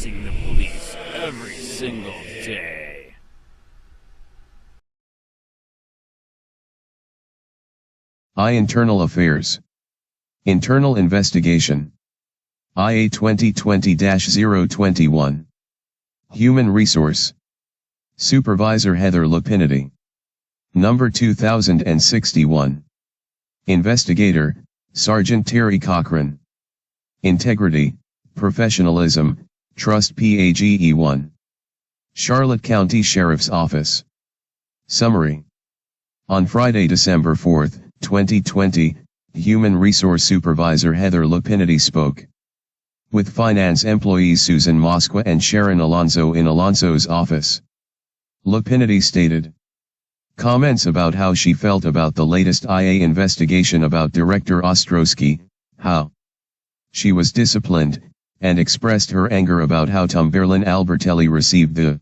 facing the police every single day. Internal Affairs. Internal Investigation. IA 2020-021. Human Resource. Supervisor Heather Lupenetti. Number 2061. Investigator, Sergeant Terry Cochran. Integrity, Professionalism, Trust PAGE 1. Charlotte County Sheriff's Office. Summary. On Friday, December 4, 2020, Human Resource Supervisor Heather Lupenetti spoke with finance employees Susan Moskwa and Sharon Alonso in Alonso's office. Lupenetti stated comments about how she felt about the latest IA investigation about Director Ostrowski, how she was disciplined, and expressed her anger about how Tumberlin Albertelli received the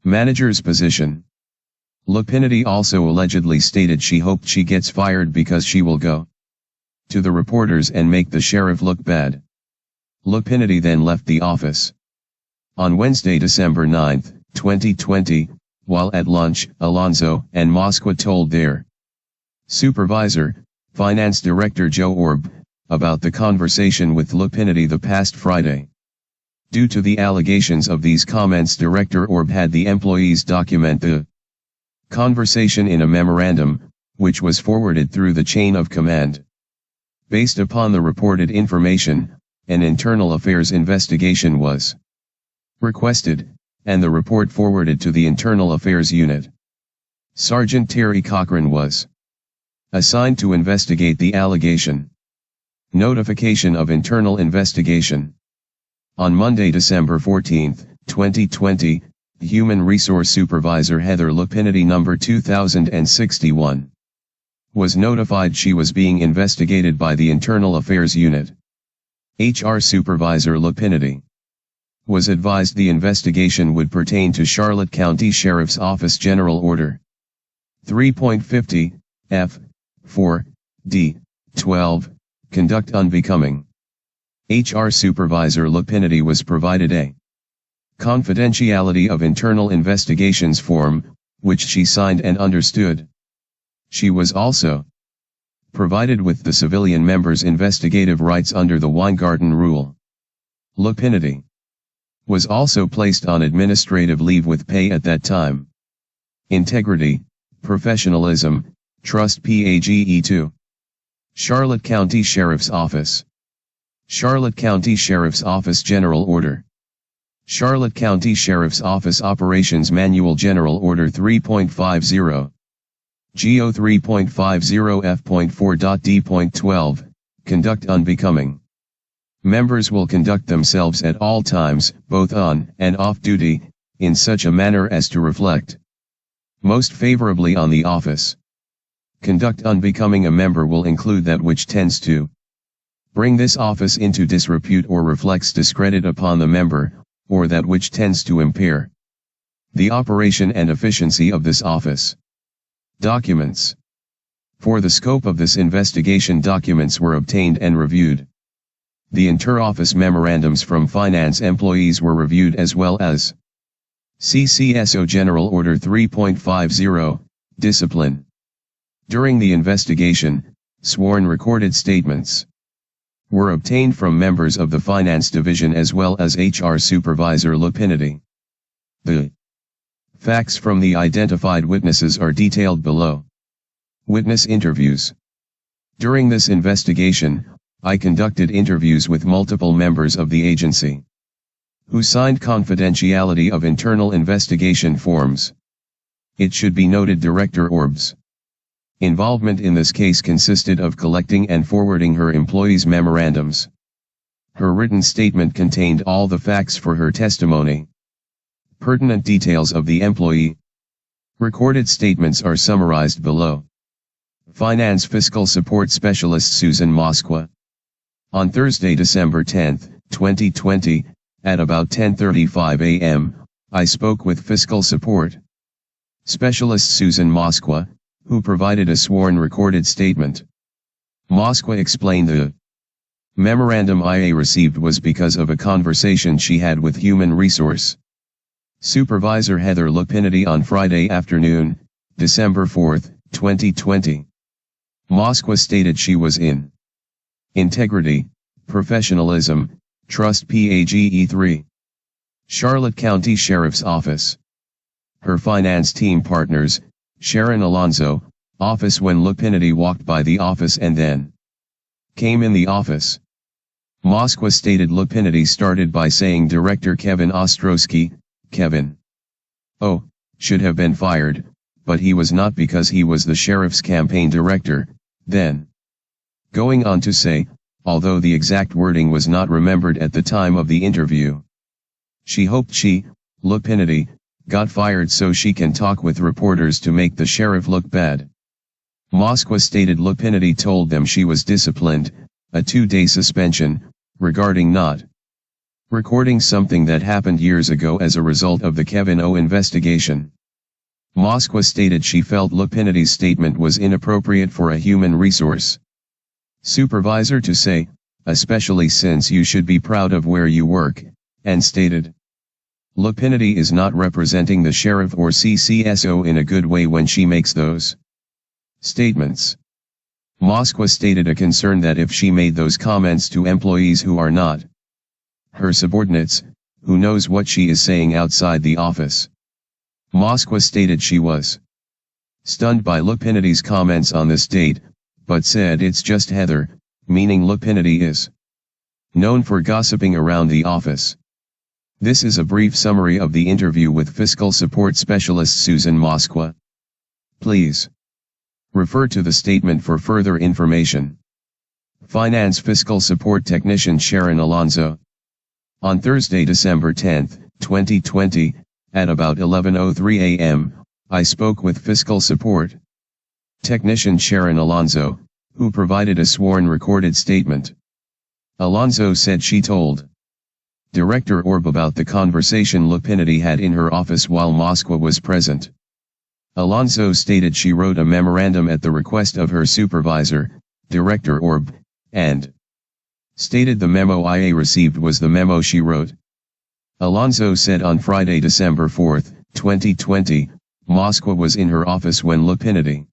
manager's position. Lupenetti also allegedly stated she hoped she gets fired because she will go to the reporters and make the sheriff look bad. Lupenetti then left the office. On Wednesday, December 9, 2020, while at lunch, Alonso and Moskwa told their supervisor, Finance Director Joe Orb, about the conversation with Lupenetti the past Friday. Due to the allegations of these comments, Director Orb had the employees document the conversation in a memorandum, which was forwarded through the chain of command. Based upon the reported information, an internal affairs investigation was requested, and the report forwarded to the Internal Affairs Unit. Sergeant Terry Cochran was assigned to investigate the allegation. Notification of internal investigation. On Monday, December 14, 2020, Human Resource Supervisor Heather Lupenetti, number 2061, was notified she was being investigated by the Internal Affairs Unit. HR Supervisor Lupenetti was advised the investigation would pertain to Charlotte County Sheriff's Office General Order 3.50, F. 4, D. 12, Conduct Unbecoming. HR Supervisor Lupenetti was provided a Confidentiality of Internal Investigations form, which she signed and understood. She was also provided with the civilian member's investigative rights under the Weingarten Rule. Lupenetti was also placed on administrative leave with pay at that time. Integrity, Professionalism, Trust PAGE 2. Charlotte County Sheriff's Office. Charlotte County Sheriff's Office General Order. Charlotte County Sheriff's Office Operations Manual General Order 3.50. GO 3.50 F.4.D.12, Conduct Unbecoming. Members will conduct themselves at all times, both on and off duty, in such a manner as to reflect most favorably on the office. Conduct unbecoming a member will include that which tends to bring this office into disrepute or reflects discredit upon the member, or that which tends to impair the operation and efficiency of this office. Documents. For the scope of this investigation, documents were obtained and reviewed. The inter-office memorandums from finance employees were reviewed, as well as CCSO General Order 3.50, Discipline. During the investigation, sworn recorded statements were obtained from members of the Finance Division as well as HR Supervisor Lupenetti. The facts from the identified witnesses are detailed below. Witness interviews. During this investigation, I conducted interviews with multiple members of the agency who signed confidentiality of internal investigation forms. It should be noted Director Orb's involvement in this case consisted of collecting and forwarding her employees' memorandums. Her written statement contained all the facts for her testimony. Pertinent details of the employee recorded statements are summarized below. Finance Fiscal Support Specialist Susan Moskwa. On Thursday, December 10, 2020, at about 10:35 a.m., I spoke with Fiscal Support Specialist Susan Moskwa, who provided a sworn recorded statement. Moskwa explained the Memorandum IA received was because of a conversation she had with Human Resource Supervisor Heather Lupenetti on Friday afternoon, December 4, 2020. Moskwa stated she was in integrity, professionalism, trust PAGE3. Charlotte County Sheriff's Office. Her finance team partners, Sharon Alonzo, office when Lupenetti walked by the office and then came in the office. Moskwa stated Lupenetti started by saying Director Kevin Ostrowski, Kevin O, should have been fired, but he was not because he was the sheriff's campaign director, then going on to say, although the exact wording was not remembered at the time of the interview, she hoped she, Lupenetti, got fired so she can talk with reporters to make the sheriff look bad. Moskwa stated Lupenetti told them she was disciplined, a 2-day suspension, regarding not recording something that happened years ago as a result of the Kevin O investigation. Moskwa stated she felt Lupenetti's statement was inappropriate for a human resource supervisor to say, especially since you should be proud of where you work, and stated, Lupenetti is not representing the sheriff or CCSO in a good way when she makes those statements. Moskwa stated a concern that if she made those comments to employees who are not her subordinates, who knows what she is saying outside the office. Moskwa stated she was stunned by Lupenetti's comments on this date, but said it's just Heather, meaning Lupenetti is known for gossiping around the office. This is a brief summary of the interview with Fiscal Support Specialist Susan Moskwa. Please refer to the statement for further information. Finance Fiscal Support Technician Sharon Alonzo. On Thursday, December 10, 2020, at about 11:03 a.m., I spoke with Fiscal Support Technician Sharon Alonzo, who provided a sworn recorded statement. Alonzo said she told Director Orb about the conversation Lupenetti had in her office while Moskwa was present. Alonzo stated she wrote a memorandum at the request of her supervisor, Director Orb, and stated the memo IA received was the memo she wrote. Alonzo said on Friday, December 4, 2020, Moskwa was in her office when Lupenetti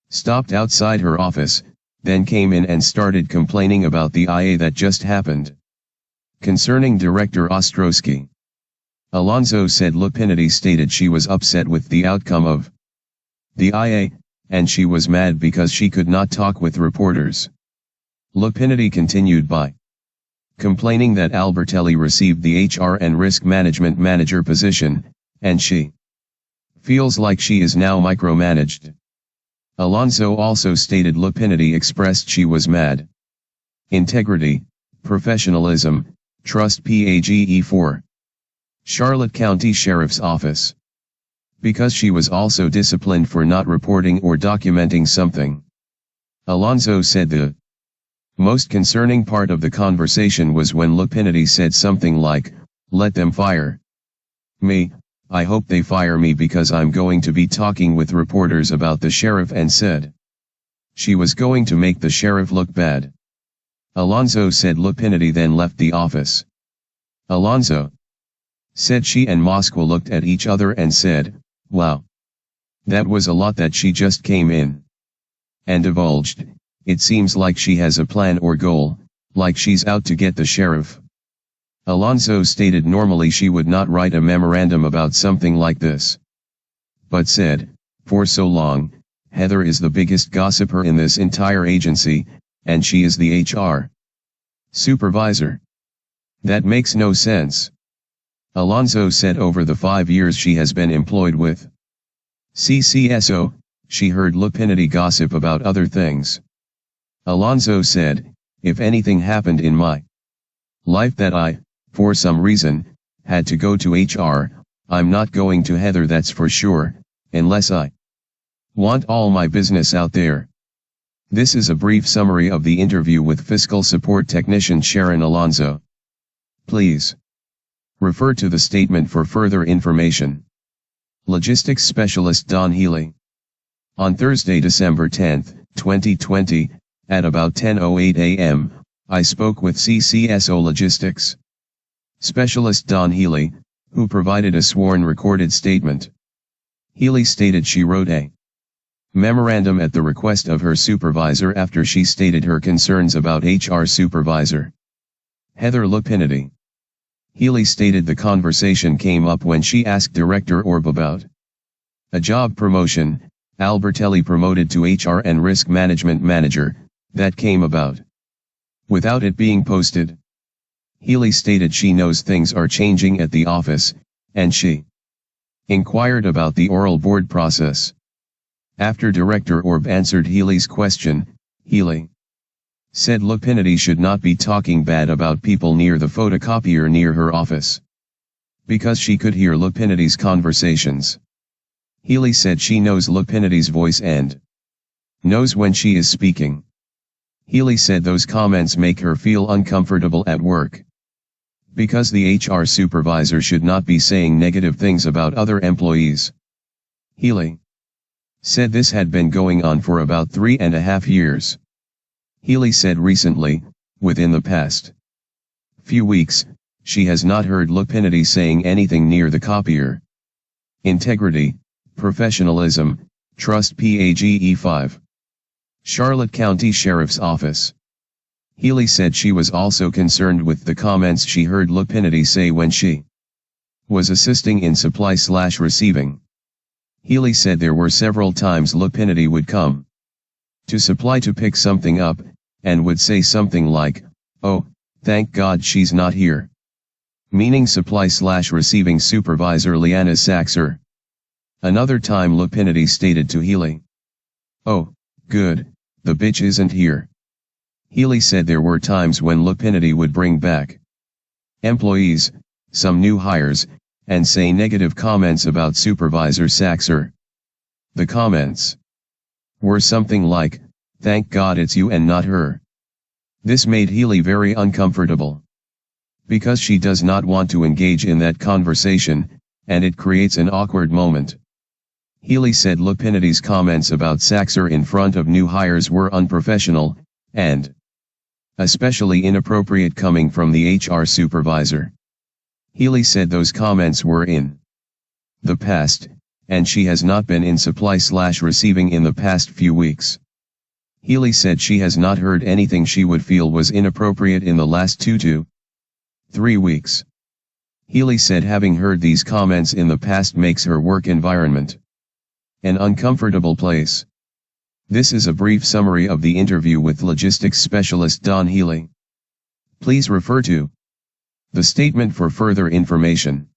stopped outside her office, then came in and started complaining about the IA that just happened. Concerning Director Ostrowski, Alonzo said Lupenetti stated she was upset with the outcome of the IA, and she was mad because she could not talk with reporters. Lupenetti continued by complaining that Albertelli received the HR and Risk Management Manager position, and she feels like she is now micromanaged. Alonzo also stated Lupenetti expressed she was mad. Integrity, professionalism, trust PAGE4. Charlotte County Sheriff's Office. Because she was also disciplined for not reporting or documenting something. Alonzo said the most concerning part of the conversation was when Lupenetti said something like, "Let them fire me, I hope they fire me because I'm going to be talking with reporters about the sheriff," and said she was going to make the sheriff look bad. Alonzo said Lupenetti then left the office. Alonzo said she and Moskwa looked at each other and said, "Wow. That was a lot that she just came in and divulged. It seems like she has a plan or goal, like she's out to get the sheriff." Alonzo stated normally she would not write a memorandum about something like this, but said, for so long, Heather is the biggest gossiper in this entire agency, and she is the HR supervisor. That makes no sense. Alonzo said over the 5 years she has been employed with CCSO, she heard Lupenetti gossip about other things. Alonzo said, if anything happened in my life that I, for some reason, had to go to HR, I'm not going to Heather, that's for sure, unless I want all my business out there. This is a brief summary of the interview with Fiscal Support Technician Sharon Alonzo. Please refer to the statement for further information. Logistics Specialist Don Healy. On Thursday, December 10, 2020, at about 10:08 a.m., I spoke with CCSO Logistics Specialist Don Healy, who provided a sworn recorded statement. Healy stated she wrote a memorandum at the request of her supervisor after she stated her concerns about HR supervisor Heather Lupenetti. Healy stated the conversation came up when she asked Director Orb about a job promotion, Albertelli promoted to HR and Risk Management Manager, that came about without it being posted. Healy stated she knows things are changing at the office, and she inquired about the oral board process. After Director Orb answered Healy's question, Healy said Lupenetti should not be talking bad about people near the photocopier near her office, because she could hear Lupenetti's conversations. Healy said she knows Lupenetti's voice and knows when she is speaking. Healy said those comments make her feel uncomfortable at work, because the HR supervisor should not be saying negative things about other employees. Healy said this had been going on for about 3.5 years. Healy said recently, within the past few weeks, she has not heard Lupenetti saying anything near the copier. Integrity, professionalism, trust PAGE 5. Charlotte County Sheriff's Office. Healy said she was also concerned with the comments she heard Lupenetti say when she was assisting in supply/receiving. Healy said there were several times Lupenetti would come to supply to pick something up, and would say something like, "Oh, thank God she's not here," meaning supply/receiving supervisor Leanna Saxer. Another time Lupenetti stated to Healy, "Oh, good, the bitch isn't here." Healy said there were times when Lupenetti would bring back employees, some new hires, and say negative comments about Supervisor Saxer. The comments were something like, "Thank God it's you and not her." This made Healy very uncomfortable, because she does not want to engage in that conversation, and it creates an awkward moment. Healy said Lupenetti's comments about Saxer in front of new hires were unprofessional, and especially inappropriate coming from the HR supervisor. Healy said those comments were in the past, and she has not been in supply/receiving in the past few weeks. Healy said she has not heard anything she would feel was inappropriate in the last 2 to 3 weeks. Healy said having heard these comments in the past makes her work environment an uncomfortable place. This is a brief summary of the interview with logistics specialist Don Healy. Please refer to the statement for further information.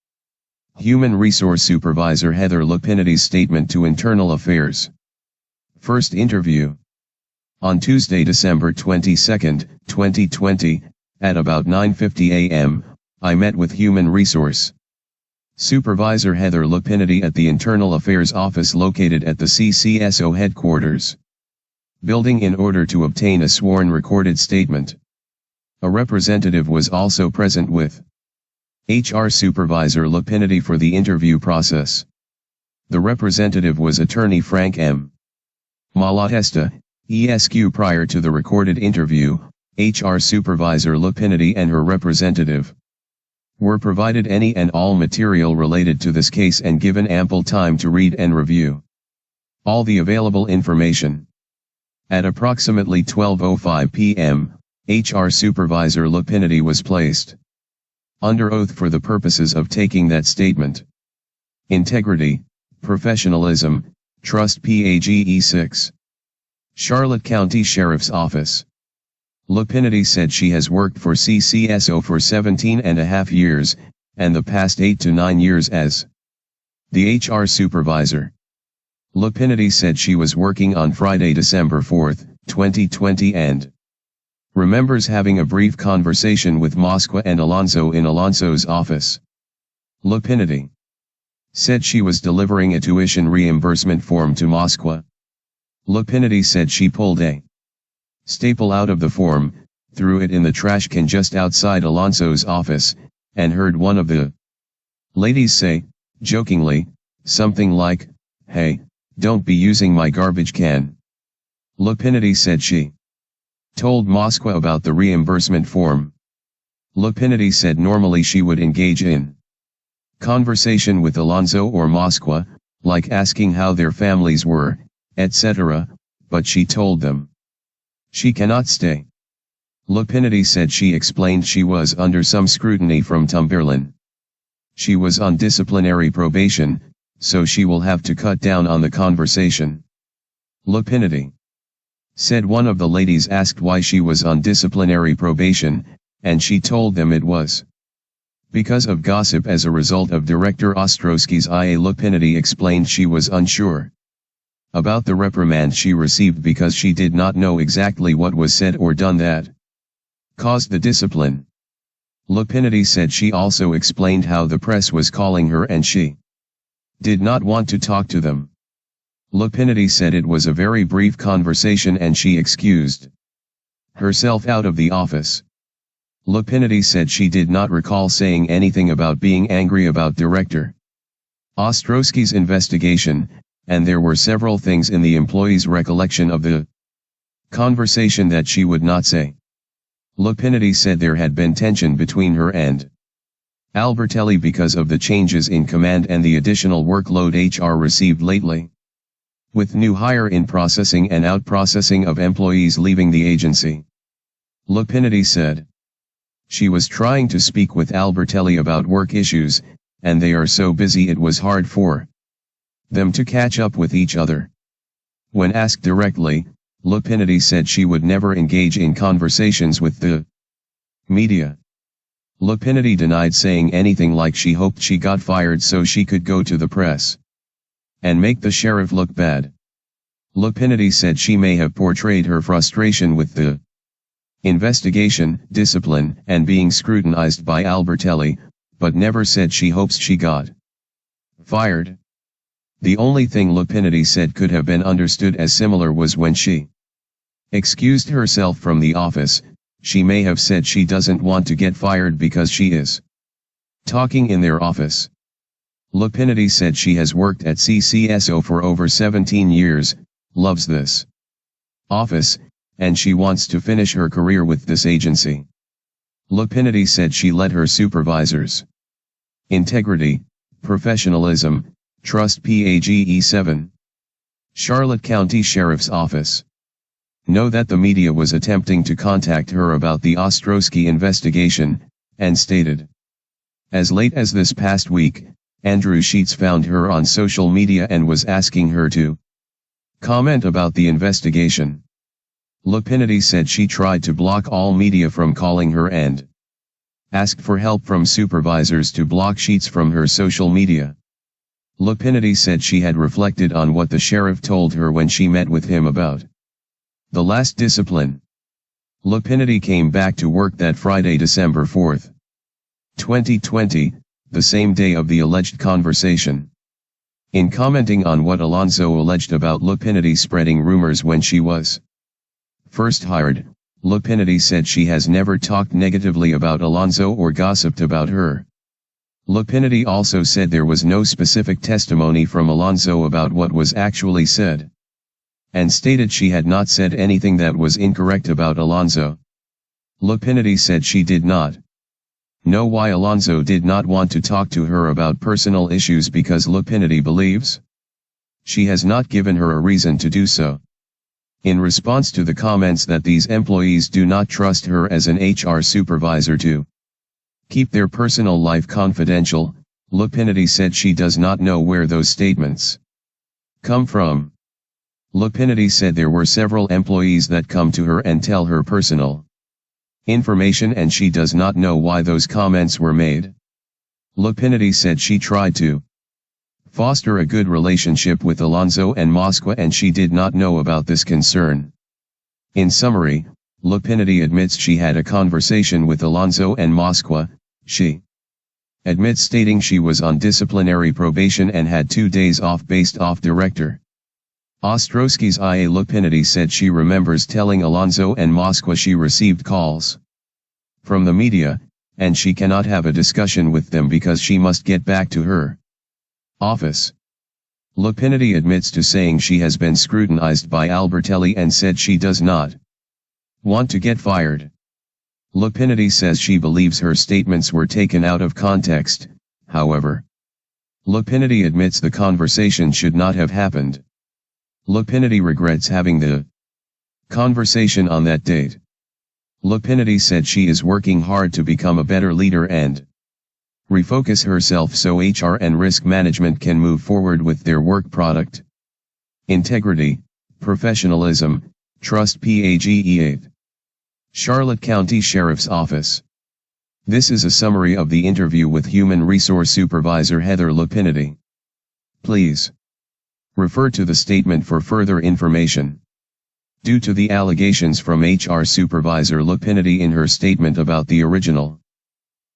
Human Resource Supervisor Heather Lupenetti's statement to Internal Affairs. First interview. On Tuesday, December 22, 2020, at about 9:50 a.m., I met with Human Resource Supervisor Heather Lupenetti at the Internal Affairs Office located at the CCSO headquarters building in order to obtain a sworn recorded statement. A representative was also present with HR Supervisor Lupenetti for the interview process. The representative was attorney Frank M. Malatesta, ESQ. Prior to the recorded interview, HR Supervisor Lupenetti and her representative were provided any and all material related to this case and given ample time to read and review all the available information. At approximately 12:05 p.m., HR Supervisor Lupenetti was placed under oath for the purposes of taking that statement. Integrity, professionalism, trust PAGE 6. Charlotte County Sheriff's Office. Lupenetti said she has worked for CCSO for 17.5 years, and the past 8 to 9 years as the HR supervisor. Lupenetti said she was working on Friday, December 4, 2020 and remembers having a brief conversation with Moskwa and Alonso in Alonso's office. Lupenetti said she was delivering a tuition reimbursement form to Moskwa. Lupenetti said she pulled a staple out of the form, threw it in the trash can just outside Alonso's office, and heard one of the ladies say, jokingly, something like, "Hey, don't be using my garbage can." Lupenetti said she Told Moskwa about the reimbursement form. Lupenetti said normally she would engage in conversation with Alonso or Moskwa, like asking how their families were, etc., but she told them she cannot stay. Lupenetti said she explained she was under some scrutiny from Tumberlin. She was on disciplinary probation, so she will have to cut down on the conversation. Lupenetti said one of the ladies asked why she was on disciplinary probation, and she told them it was because of gossip as a result of Director Ostrowski's IA. Lupenetti explained she was unsure about the reprimand she received because she did not know exactly what was said or done that caused the discipline. Lupenetti said she also explained how the press was calling her and she did not want to talk to them. Lupenetti said it was a very brief conversation and she excused herself out of the office. Lupenetti said she did not recall saying anything about being angry about Director Ostrowski's investigation, and there were several things in the employee's recollection of the conversation that she would not say. Lupenetti said there had been tension between her and Albertelli because of the changes in command and the additional workload HR received lately, with new hire in processing and out processing of employees leaving the agency. Lupenetti said she was trying to speak with Albertelli about work issues, and they are so busy it was hard for them to catch up with each other. When asked directly, Lupenetti said she would never engage in conversations with the media. Lupenetti denied saying anything like she hoped she got fired so she could go to the press and make the sheriff look bad. Lupenetti said she may have portrayed her frustration with the investigation, discipline, and being scrutinized by Albertelli, but never said she hopes she got fired. The only thing Lupenetti said could have been understood as similar was when she excused herself from the office. She may have said she doesn't want to get fired because she is talking in their office. Lupenetti said she has worked at CCSO for over 17 years, loves this office, and she wants to finish her career with this agency. Lupenetti said she let her supervisors' integrity, professionalism, trust PAGE7 Charlotte County Sheriff's Office know that the media was attempting to contact her about the Ostrowski investigation, and stated, as late as this past week, Andrew Sheets found her on social media and was asking her to comment about the investigation. Lupenetti said she tried to block all media from calling her and asked for help from supervisors to block Sheets from her social media. Lupenetti said she had reflected on what the sheriff told her when she met with him about the last discipline. Lupenetti came back to work that Friday, December 4, 2020, the same day of the alleged conversation. In commenting on what Alonso alleged about Lupenetti spreading rumors when she was first hired, Lupenetti said she has never talked negatively about Alonso or gossiped about her. Lupenetti also said there was no specific testimony from Alonso about what was actually said, and stated she had not said anything that was incorrect about Alonso. Lupenetti said she did not know why Alonso did not want to talk to her about personal issues because Lupenetti believes she has not given her a reason to do so. In response to the comments that these employees do not trust her as an HR supervisor to keep their personal life confidential, Lupenetti said she does not know where those statements come from. Lupenetti said there were several employees that come to her and tell her personal information and she does not know why those comments were made. Lupenetti said she tried to foster a good relationship with Alonso and Moskwa and she did not know about this concern. In summary, Lupenetti admits she had a conversation with Alonso and Moskwa. She admits stating she was on disciplinary probation and had 2 days off based off Director Ostrowski's IA. Lupenetti said she remembers telling Alonso and Moskwa she received calls from the media, and she cannot have a discussion with them because she must get back to her office. Lupenetti admits to saying she has been scrutinized by Albertelli and said she does not Want to get fired? Lupenetti says she believes her statements were taken out of context, however. Lupenetti admits the conversation should not have happened. Lupenetti regrets having the conversation on that date. Lupenetti said she is working hard to become a better leader and refocus herself so HR and risk management can move forward with their work product. Integrity, professionalism, trust PAGE8. Charlotte County Sheriff's Office. This is a summary of the interview with Human Resource Supervisor Heather Lupenetti. Please refer to the statement for further information. Due to the allegations from HR Supervisor Lupenetti in her statement about the original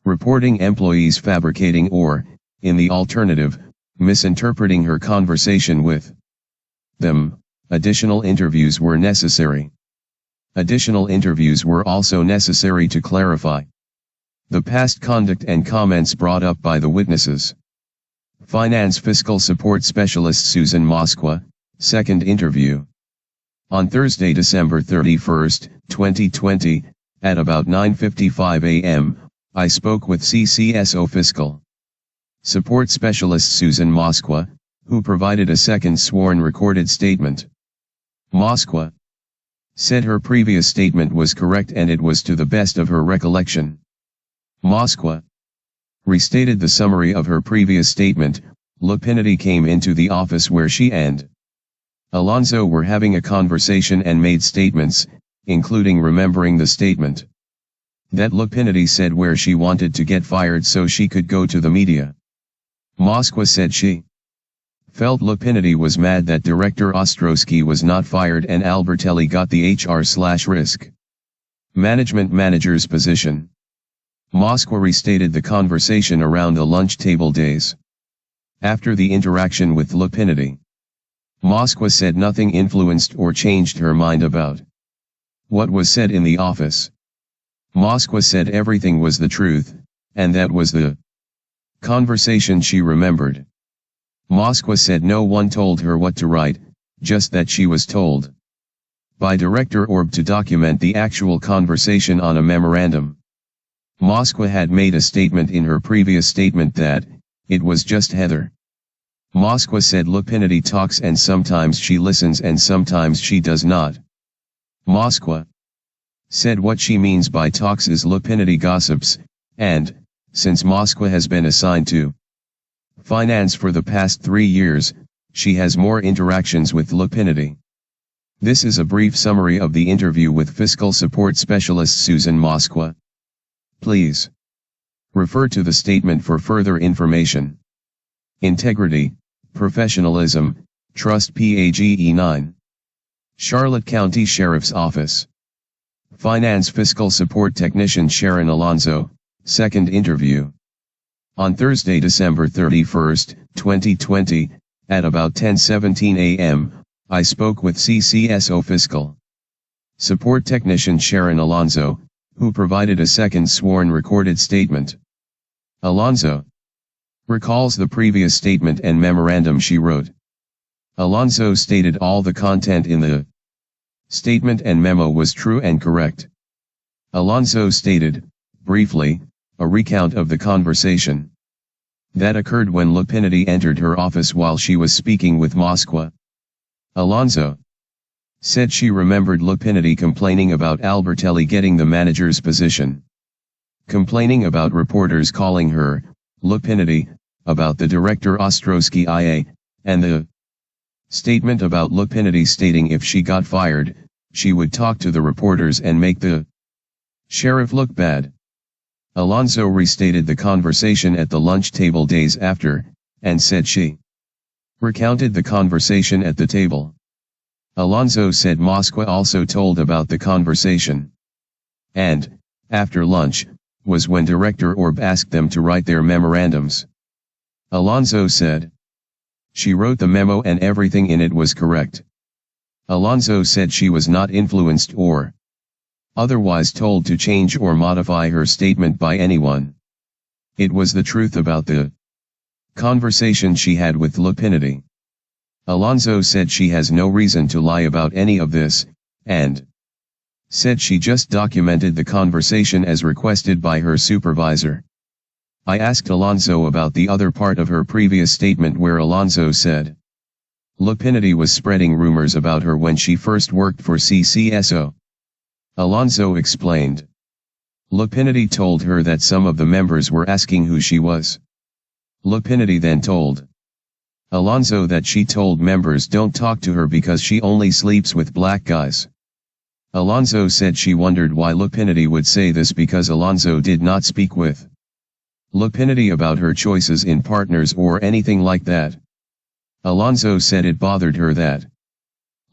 reporting employees fabricating or, in the alternative, misinterpreting her conversation with them, additional interviews were necessary. Additional interviews were also necessary to clarify the past conduct and comments brought up by the witnesses. Finance Fiscal Support Specialist Susan Moskwa, second interview. On Thursday, December 31, 2020, at about 9:55 a.m., I spoke with CCSO Fiscal Support Specialist Susan Moskwa, who provided a second sworn recorded statement. Moskwa said her previous statement was correct and it was to the best of her recollection. Moskwa restated the summary of her previous statement. Lupenetti came into the office where she and Alonzo were having a conversation and made statements, including remembering the statement that Lupenetti said where she wanted to get fired so she could go to the media. Moskwa said she felt Lupenetti was mad that Director Ostrowski was not fired and Albertelli got the HR/risk management manager's position. Moskwa restated the conversation around the lunch table days after the interaction with Lupenetti. Moskwa said nothing influenced or changed her mind about what was said in the office. Moskwa said everything was the truth, and that was the conversation she remembered. Moskwa said no one told her what to write, just that she was told by Director Orb to document the actual conversation on a memorandum. Moskwa had made a statement in her previous statement that it was just Heather. Moskwa said Lupenetti talks and sometimes she listens and sometimes she does not. Moskwa said what she means by talks is Lupenetti gossips, and, since Moskwa has been assigned to finance for the past 3 years, she has more interactions with Lupenetti. This is a brief summary of the interview with Fiscal Support Specialist Susan Moskwa. Please refer to the statement for further information. Integrity, professionalism, trust PAGE9. Charlotte County Sheriff's Office. Finance Fiscal Support Technician Sharon Alonzo, second interview. On Thursday, December 31, 2020, at about 10:17 a.m., I spoke with CCSO Fiscal Support Technician Sharon Alonzo, who provided a second sworn recorded statement. Alonzo recalls the previous statement and memorandum she wrote. Alonzo stated all the content in the statement and memo was true and correct. Alonzo stated, briefly, a recount of the conversation that occurred when Lupenetti entered her office while she was speaking with Moskwa. Alonzo said she remembered Lupenetti complaining about Albertelli getting the manager's position, complaining about reporters calling her, Lupenetti, about the Director Ostrowski IA, and the statement about Lupenetti stating if she got fired, she would talk to the reporters and make the sheriff look bad. Alonzo restated the conversation at the lunch table days after, and said she recounted the conversation at the table. Alonzo said Moskwa also told about the conversation. And, after lunch, was when Director Orb asked them to write their memorandums. Alonzo said she wrote the memo and everything in it was correct. Alonzo said she was not influenced or otherwise told to change or modify her statement by anyone. It was the truth about the conversation she had with Lupenetti. Alonzo said she has no reason to lie about any of this, and said she just documented the conversation as requested by her supervisor. I asked Alonso about the other part of her previous statement where Alonso said Lupenetti was spreading rumors about her when she first worked for CCSO. Alonso explained. Lupenetti told her that some of the members were asking who she was. Lupenetti then told Alonso that she told members don't talk to her because she only sleeps with black guys. Alonso said she wondered why Lupenetti would say this because Alonso did not speak with Lupenetti about her choices in partners or anything like that. Alonso said it bothered her that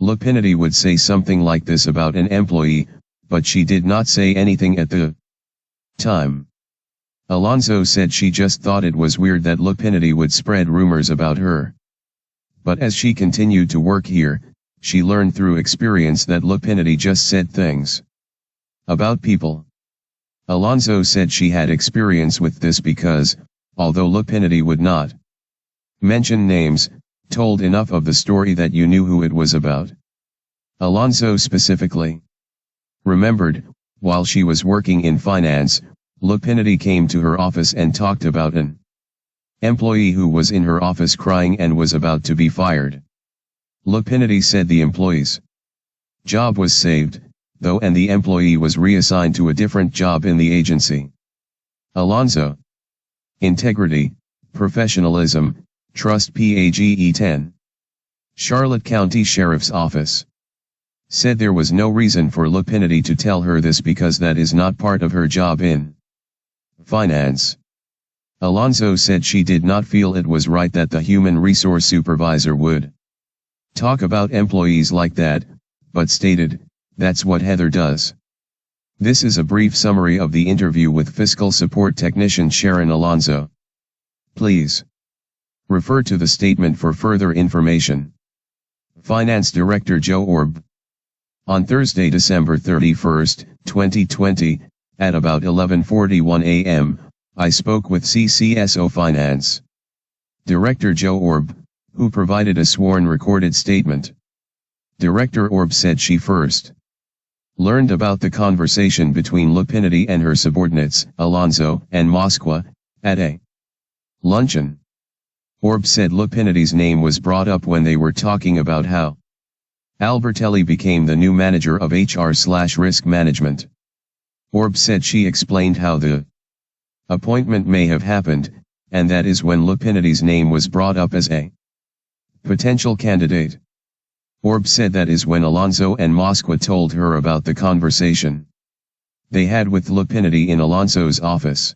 Lupenetti would say something like this about an employee, but she did not say anything at the time. Alonso said she just thought it was weird that Lupenetti would spread rumors about her. But as she continued to work here, she learned through experience that Lupenetti just said things about people. Alonso said she had experience with this because, although Lupenetti would not mention names, told enough of the story that you knew who it was about. Alonso specifically remembered, while she was working in finance, Lupenetti came to her office and talked about an employee who was in her office crying and was about to be fired. Lupenetti said the employee's job was saved, though, and the employee was reassigned to a different job in the agency. Alonso. Integrity, professionalism, trust. PAGE 10. Charlotte County Sheriff's Office said there was no reason for Lupenetti to tell her this because that is not part of her job in finance. Alonso said she did not feel it was right that the human resource supervisor would talk about employees like that, but stated, "That's what Heather does." This is a brief summary of the interview with Fiscal Support Technician Sharon Alonso. Please refer to the statement for further information. Finance Director Joe Orb. On Thursday, December 31, 2020, at about 11:41 a.m., I spoke with CCSO Finance Director Joe Orb, who provided a sworn recorded statement. Director Orb said she first learned about the conversation between Lupenetti and her subordinates, Alonso and Moskwa, at a luncheon. Orb said Lupenetti's name was brought up when they were talking about how Albertelli became the new manager of HR/risk management. Orb said she explained how the appointment may have happened, and that is when Lupenetti's name was brought up as a potential candidate. Orb said that is when Alonso and Moskwa told her about the conversation they had with Lupenetti in Alonso's office.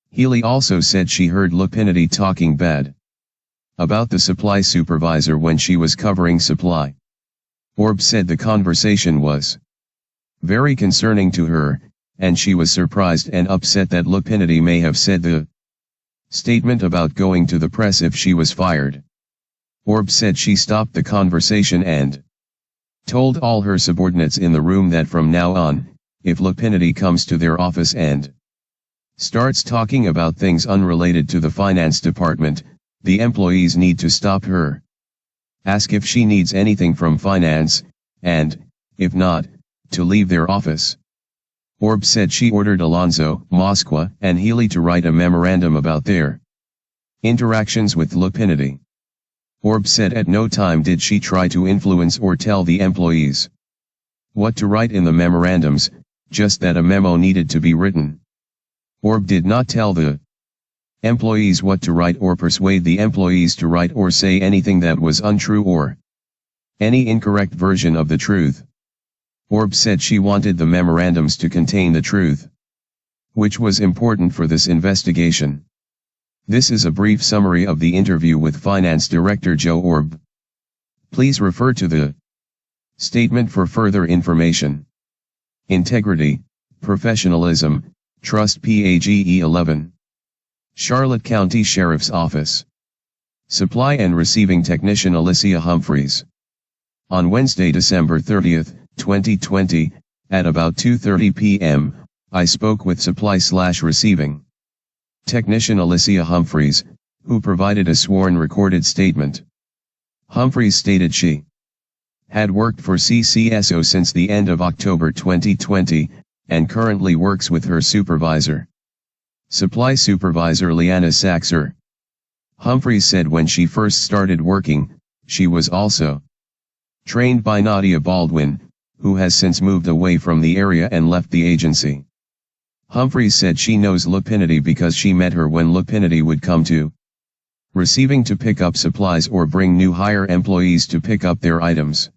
Healy also said she heard Lupenetti talking bad about the supply supervisor when she was covering supply. Orb said the conversation was very concerning to her, and she was surprised and upset that Lupenetti may have said the statement about going to the press if she was fired. Orb said she stopped the conversation and told all her subordinates in the room that from now on, if Lupenetti comes to their office and starts talking about things unrelated to the finance department, the employees need to stop her, ask if she needs anything from finance, and, if not, to leave their office. Orb said she ordered Alonso, Moskwa, and Healy to write a memorandum about their interactions with Lupenetti. Orb said at no time did she try to influence or tell the employees what to write in the memorandums, just that a memo needed to be written. Orb did not tell the employees what to write or persuade the employees to write or say anything that was untrue or any incorrect version of the truth. Orb said she wanted the memorandums to contain the truth, which was important for this investigation. This is a brief summary of the interview with Finance Director Joe Orb. Please refer to the statement for further information. Integrity, professionalism, trust. PAGE 11. Charlotte County Sheriff's Office. Supply and Receiving Technician Alyea Humphreys. On Wednesday, December 30, 2020, at about 2:30 p.m., I spoke with Supply/Receiving Technician Alyea Humphreys, who provided a sworn recorded statement. Humphreys stated she Had worked for CCSO since the end of October 2020, and currently works with her supervisor. Supply Supervisor Leanna Saxer. Humphries said when she first started working, she was also trained by Nadia Baldwin, who has since moved away from the area and left the agency. Humphries said she knows Lupenetti because she met her when Lupenetti would come to receiving to pick up supplies or bring new hire employees to pick up their items.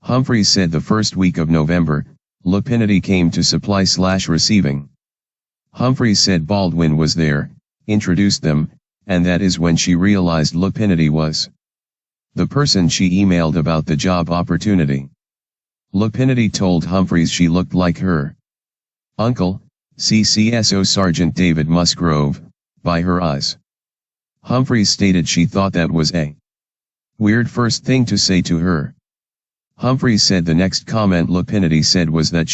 Humphries said the first week of November, Lupenetti came to supply/receiving. Humphries said Baldwin was there, introduced them, and that is when she realized Lupenetti was the person she emailed about the job opportunity. Lupenetti told Humphries she looked like her uncle, CCSO Sergeant David Musgrove, by her eyes. Humphries stated she thought that was a weird first thing to say to her. Humphries said the next comment Lupenetti said was that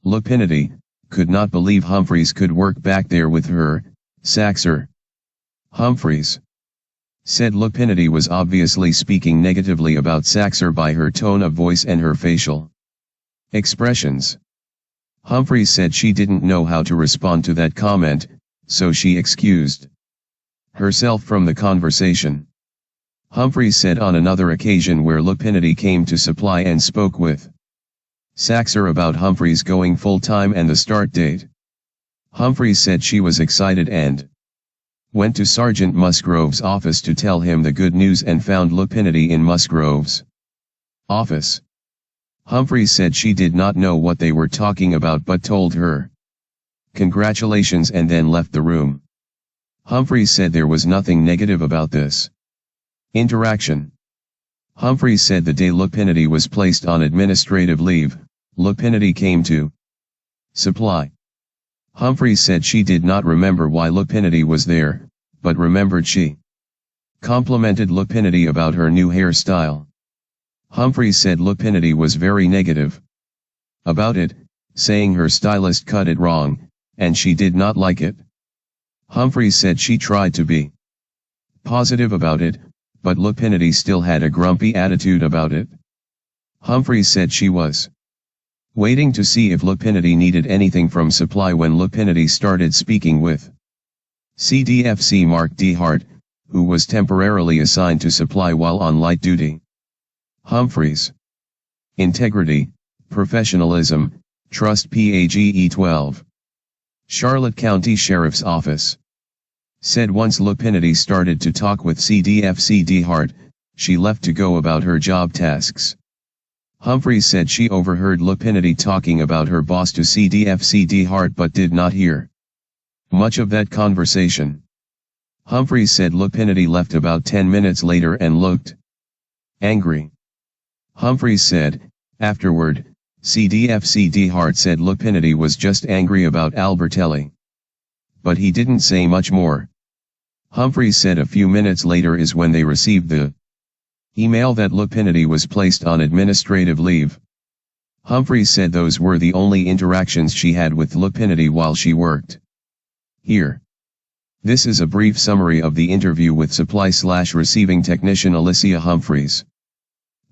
Lupenetti, could not believe Humphries could work back there with her, Saxer. Humphries said Lupenetti was obviously speaking negatively about Saxer by her tone of voice and her facial expressions. Humphries said she didn't know how to respond to that comment, so she excused herself from the conversation. Humphries said on another occasion where Lupenetti came to supply and spoke with Saxer about Humphries going full-time and the start date. Humphries said she was excited and went to Sergeant Musgrove's office to tell him the good news and found Lupenetti in Musgrove's office. Humphries said she did not know what they were talking about but told her congratulations and then left the room. Humphries said there was nothing negative about this interaction. Humphries said the day Lupenetti was placed on administrative leave, Lupenetti came to supply. Humphries said she did not remember why Lupenetti was there, but remembered she complimented Lupenetti about her new hairstyle. Humphries said Lupenetti was very negative about it, saying her stylist cut it wrong, and she did not like it. Humphries said she tried to be positive about it, but Lupenetti still had a grumpy attitude about it. Humphries said she was waiting to see if Lupenetti needed anything from supply when Lupenetti started speaking with CDFC Mark D. Hart, who was temporarily assigned to supply while on light duty. Humphries. Integrity, professionalism, trust PAGE 12. Charlotte County Sheriff's Office. Said once Lupenetti started to talk with CDFC D. Hart, she left to go about her job tasks. Humphries said she overheard Lupenetti talking about her boss to CDFC D. Hart but did not hear much of that conversation. Humphries said Lupenetti left about 10 minutes later and looked angry. Humphries said, afterward, CDFC D. Hart said Lupenetti was just angry about Albertelli. But he didn't say much more. Humphries said a few minutes later is when they received the email that Lupenetti was placed on administrative leave. Humphries said those were the only interactions she had with Lupenetti while she worked here. This is a brief summary of the interview with supply/receiving technician Alyea Humphries.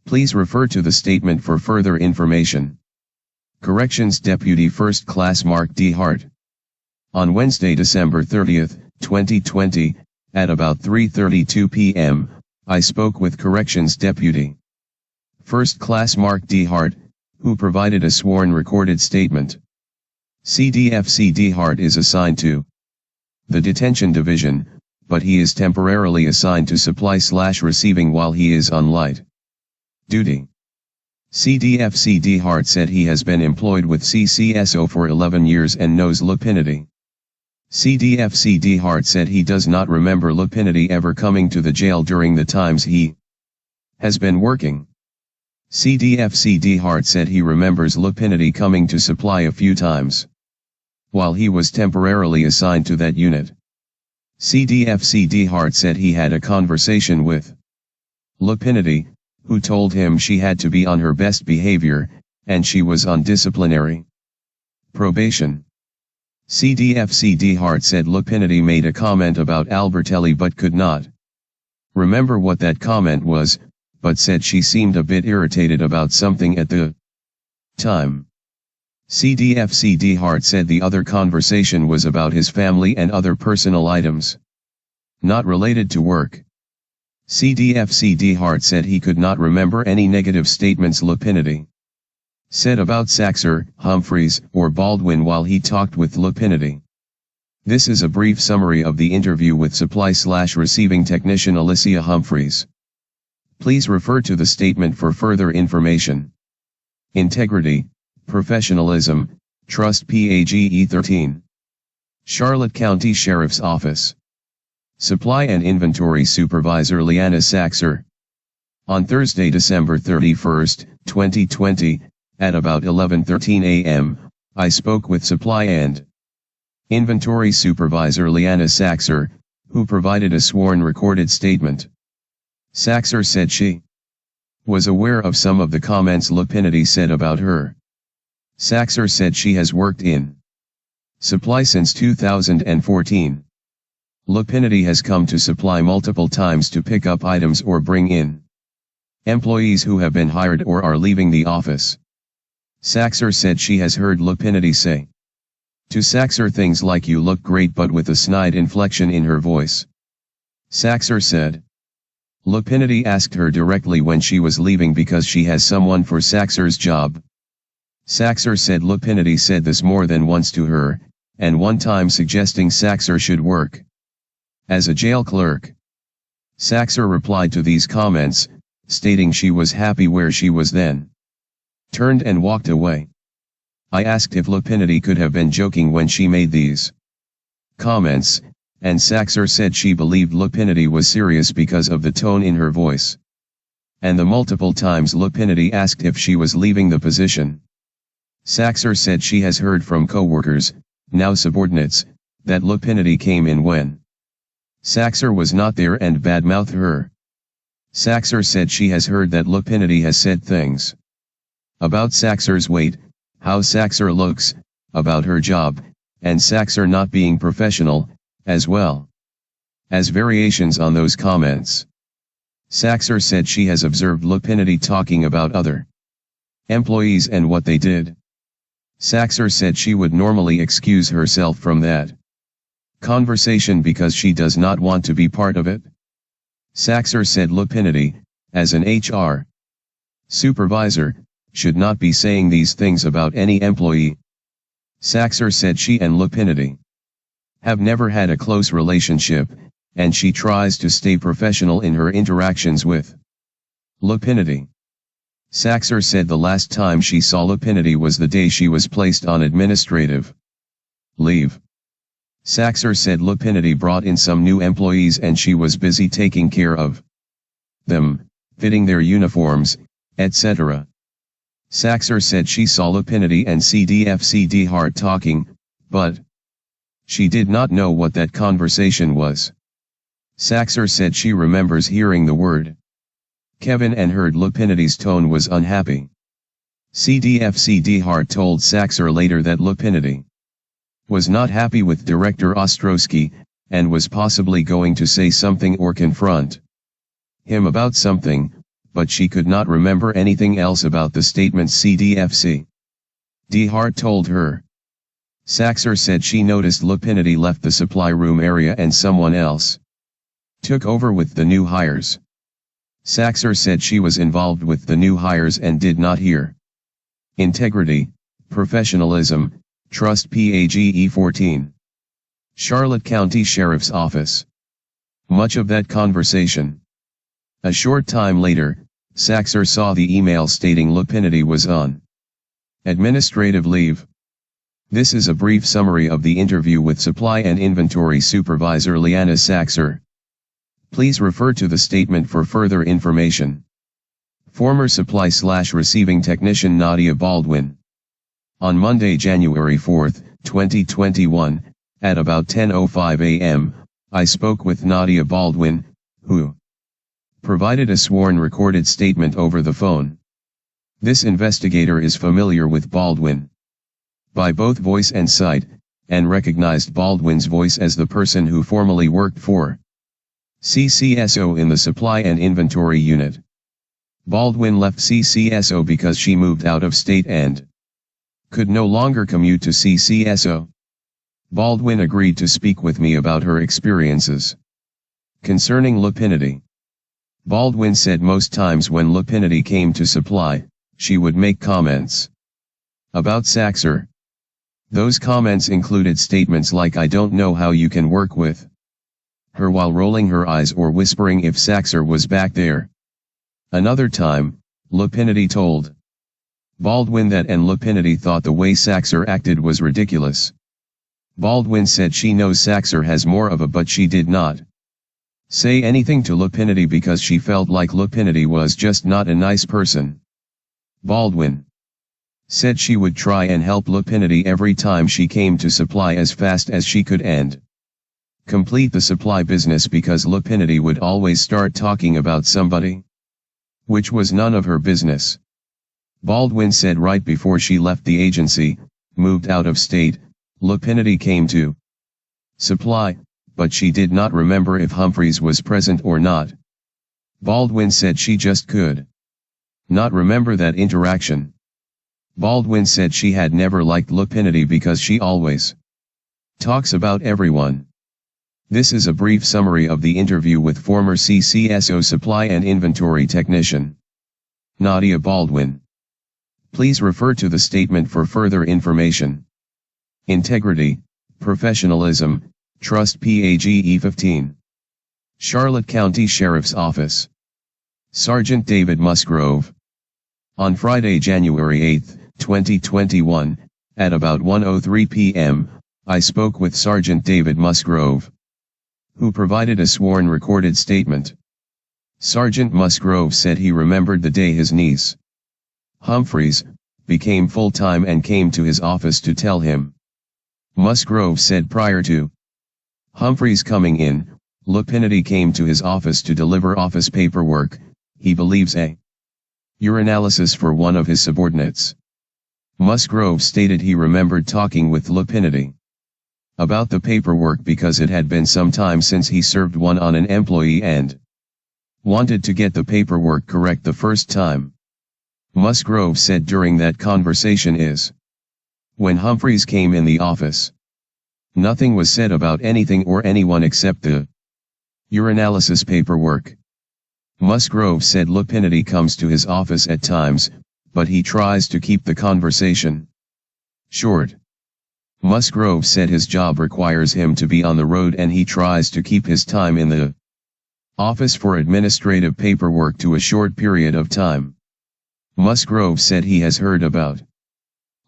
Please refer to the statement for further information. Corrections Deputy First Class Mark D. Hart. On Wednesday, December 30, 2020, at about 3:32 p.m., I spoke with Corrections Deputy First Class Mark D. Hart, who provided a sworn recorded statement. CDFC D. Hart is assigned to the Detention Division, but he is temporarily assigned to supply/receiving while he is on light duty. CDFC D. Hart said he has been employed with CCSO for 11 years and knows Lupenetti. CDFC D. Hart said he does not remember Lupenetti ever coming to the jail during the times he has been working. CDFC D. Hart said he remembers Lupenetti coming to supply a few times while he was temporarily assigned to that unit. CDFC D. Hart said he had a conversation with Lupenetti, who told him she had to be on her best behavior, and she was on disciplinary probation. CDFC D. Hart said Lupenetti made a comment about Albertelli but could not remember what that comment was, but said she seemed a bit irritated about something at the time. CDFCD Hart said the other conversation was about his family and other personal items, not related to work. CDFCD Hart said he could not remember any negative statements Lupenetti said about Saxer, Humphreys, or Baldwin while he talked with Lupenetti. This is a brief summary of the interview with supply/receiving technician Alyea Humphreys. Please refer to the statement for further information. Integrity, professionalism, trust PAGE 13. Charlotte County Sheriff's Office. Supply and Inventory Supervisor Leanna Saxer. On Thursday, December 31, 2020, at about 11:13 a.m., I spoke with Supply and Inventory Supervisor Leanna Saxer, who provided a sworn recorded statement. Saxer said she was aware of some of the comments Lupenetti said about her. Saxer said she has worked in supply since 2014. Lupenetti has come to supply multiple times to pick up items or bring in employees who have been hired or are leaving the office. Saxer said she has heard Lupenetti say to Saxer things like "you look great," but with a snide inflection in her voice. Saxer said Lupenetti asked her directly when she was leaving because she has someone for Saxer's job. Saxer said Lupenetti said this more than once to her, and one time suggesting Saxer should work as a jail clerk. Saxer replied to these comments, stating she was happy where she was then turned and walked away. I asked if Lupenetti could have been joking when she made these comments, and Saxer said she believed Lupenetti was serious because of the tone in her voice and the multiple times Lupenetti asked if she was leaving the position. Saxer said she has heard from co-workers, now subordinates, that Lupenetti came in when Saxer was not there and badmouthed her. Saxer said she has heard that Lupenetti has said things about Saxer's weight, how Saxer looks, about her job, and Saxer not being professional, as well as variations on those comments. Saxer said she has observed Lupenetti talking about other employees and what they did. Saxer said she would normally excuse herself from that conversation because she does not want to be part of it. Saxer said Lupenetti, as an HR supervisor, should not be saying these things about any employee. Saxer said she and Lupenetti have never had a close relationship, and she tries to stay professional in her interactions with Lupenetti. Saxer said the last time she saw Lupenetti was the day she was placed on administrative leave. Saxer said Lupenetti brought in some new employees and she was busy taking care of them, fitting their uniforms, etc. Saxer said she saw Lupenetti and CDFCD Hart talking, but she did not know what that conversation was. Saxer said she remembers hearing the word Kevin and heard Lupenetti's tone was unhappy. CDFCD Hart told Saxer later that Lupenetti was not happy with Director Ostrowski, and was possibly going to say something or confront him about something, but she could not remember anything else about the statements CDFCD Hart told her. Saxer said she noticed Lupenetti left the supply room area and someone else took over with the new hires. Saxer said she was involved with the new hires and did not hear integrity, professionalism, trust PAGE 14. Charlotte County Sheriff's Office. Much of that conversation. A short time later, Saxer saw the email stating Lupenetti was on administrative leave. This is a brief summary of the interview with Supply and Inventory Supervisor Leanna Saxer. Please refer to the statement for further information. Former Supply/Receiving Technician Nadia Baldwin. On Monday, January 4, 2021, at about 10:05 a.m., I spoke with Nadia Baldwin, who provided a sworn recorded statement over the phone. This investigator is familiar with Baldwin by both voice and sight, and recognized Baldwin's voice as the person who formerly worked for CCSO in the Supply and Inventory Unit. Baldwin left CCSO because she moved out of state and could no longer commute to CCSO. Baldwin agreed to speak with me about her experiences concerning Lupenetti. Baldwin said most times when Lupenetti came to supply, she would make comments about Saxer. Those comments included statements like "I don't know how you can work with her" while rolling her eyes or whispering if Saxer was back there. Another time, Lupenetti told Baldwin that and Lupenetti thought the way Saxer acted was ridiculous. Baldwin said she knows Saxer has more of a but she did not say anything to Lupenetti because she felt like Lupenetti was just not a nice person. Baldwin said she would try and help Lupenetti every time she came to supply as fast as she could and complete the supply business because Lupenetti would always start talking about somebody, which was none of her business. Baldwin said right before she left the agency, moved out of state, Lupenetti came to supply, but she did not remember if Humphreys was present or not. Baldwin said she just could not remember that interaction. Baldwin said she had never liked Lupenetti because she always talks about everyone. This is a brief summary of the interview with former CCSO Supply and Inventory Technician Nadia Baldwin. Please refer to the statement for further information. Integrity, professionalism, trust. PAGE 15. Charlotte County Sheriff's Office. Sergeant David Musgrove. On Friday, January 8, 2021, at about 1:03 p.m., I spoke with Sergeant David Musgrove, who provided a sworn recorded statement. Sergeant Musgrove said he remembered the day his niece, Humphreys, became full-time and came to his office to tell him. Musgrove said prior to Humphreys coming in, Lupenetti came to his office to deliver office paperwork, he believes a urinalysis for one of his subordinates. Musgrove stated he remembered talking with Lupenetti about the paperwork because it had been some time since he served one on an employee and wanted to get the paperwork correct the first time. Musgrove said during that conversation is when Humphreys came in the office, nothing was said about anything or anyone except the urinalysis paperwork. Musgrove said Lupenetti comes to his office at times, but he tries to keep the conversation short. Musgrove said his job requires him to be on the road and he tries to keep his time in the office for administrative paperwork to a short period of time. Musgrove said he has heard about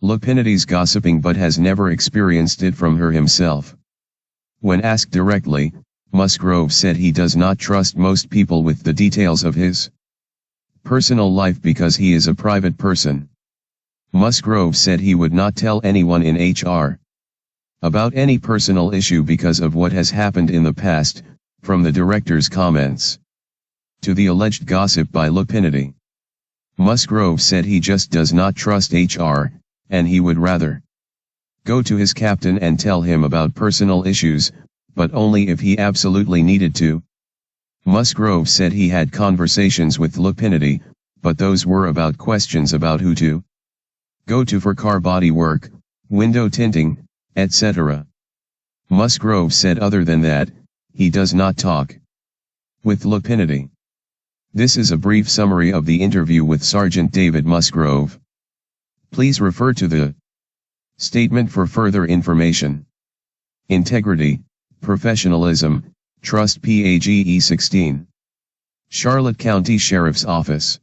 Lupenetti's gossiping but has never experienced it from her himself. When asked directly, Musgrove said he does not trust most people with the details of his personal life because he is a private person. Musgrove said he would not tell anyone in HR about any personal issue because of what has happened in the past, from the director's comments to the alleged gossip by Lupenetti. Musgrove said he just does not trust HR, and he would rather go to his captain and tell him about personal issues, but only if he absolutely needed to. Musgrove said he had conversations with Lupenetti, but those were about questions about who to go to for car body work, window tinting, etc. Musgrove said other than that, he does not talk with Lupenetti. This is a brief summary of the interview with Sergeant David Musgrove. Please refer to the statement for further information. Integrity, professionalism, trust. PAGE 16. Charlotte County Sheriff's Office.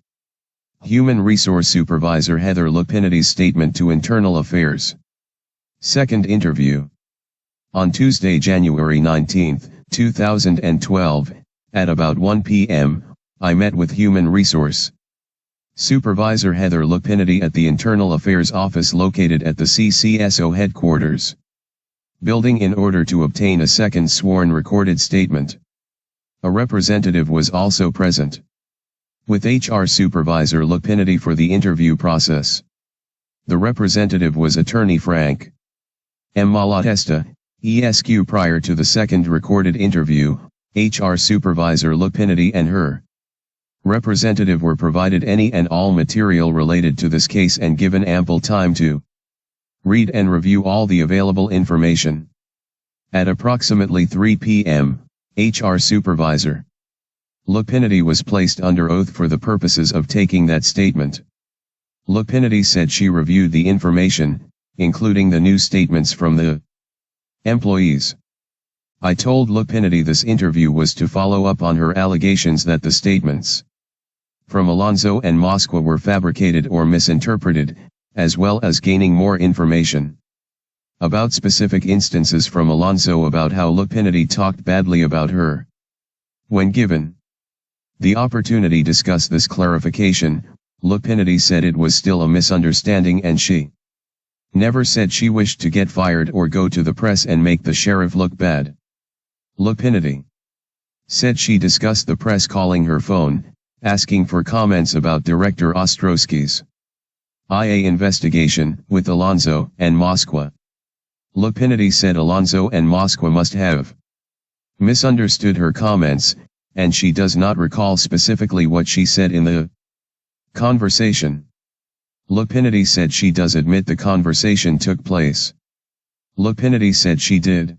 Human Resource Supervisor Heather Lupenetti's statement to Internal Affairs. Second interview. On Tuesday, January 19, 2012, at about 1 p.m., I met with Human Resource Supervisor Heather Lupenetti at the Internal Affairs Office located at the CCSO headquarters building in order to obtain a second sworn recorded statement. A representative was also present with HR Supervisor Lupenetti for the interview process. The representative was Attorney Frank M. Malatesta, ESQ. Prior to the second recorded interview, HR Supervisor Lupenetti and her Representative were provided any and all material related to this case and given ample time to read and review all the available information. At approximately 3 p.m., HR Supervisor Lupenetti was placed under oath for the purposes of taking that statement. Lupenetti said she reviewed the information, including the new statements from the employees. I told Lupenetti this interview was to follow up on her allegations that the statements from Alonso and Moskwa were fabricated or misinterpreted, as well as gaining more information about specific instances from Alonso about how Lupenetti talked badly about her. When given the opportunity to discuss this clarification, Lupenetti said it was still a misunderstanding and she never said she wished to get fired or go to the press and make the sheriff look bad. Lupenetti said she discussed the press calling her phone, asking for comments about Director Ostrowski's IA investigation with Alonso and Moskwa. Lupenetti said Alonso and Moskwa must have misunderstood her comments, and she does not recall specifically what she said in the conversation. Lupenetti said she does admit the conversation took place. Lupenetti said she did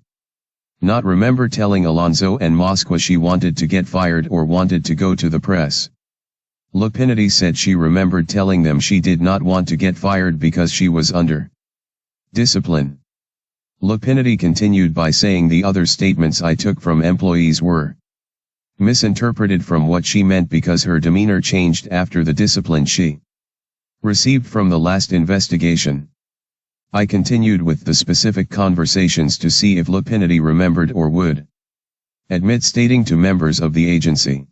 not remember telling Alonso and Moskwa she wanted to get fired or wanted to go to the press. Lupenetti said she remembered telling them she did not want to get fired because she was under discipline. Lupenetti continued by saying the other statements I took from employees were misinterpreted from what she meant because her demeanor changed after the discipline she received from the last investigation. I continued with the specific conversations to see if Lupenetti remembered or would admit stating to members of the agency.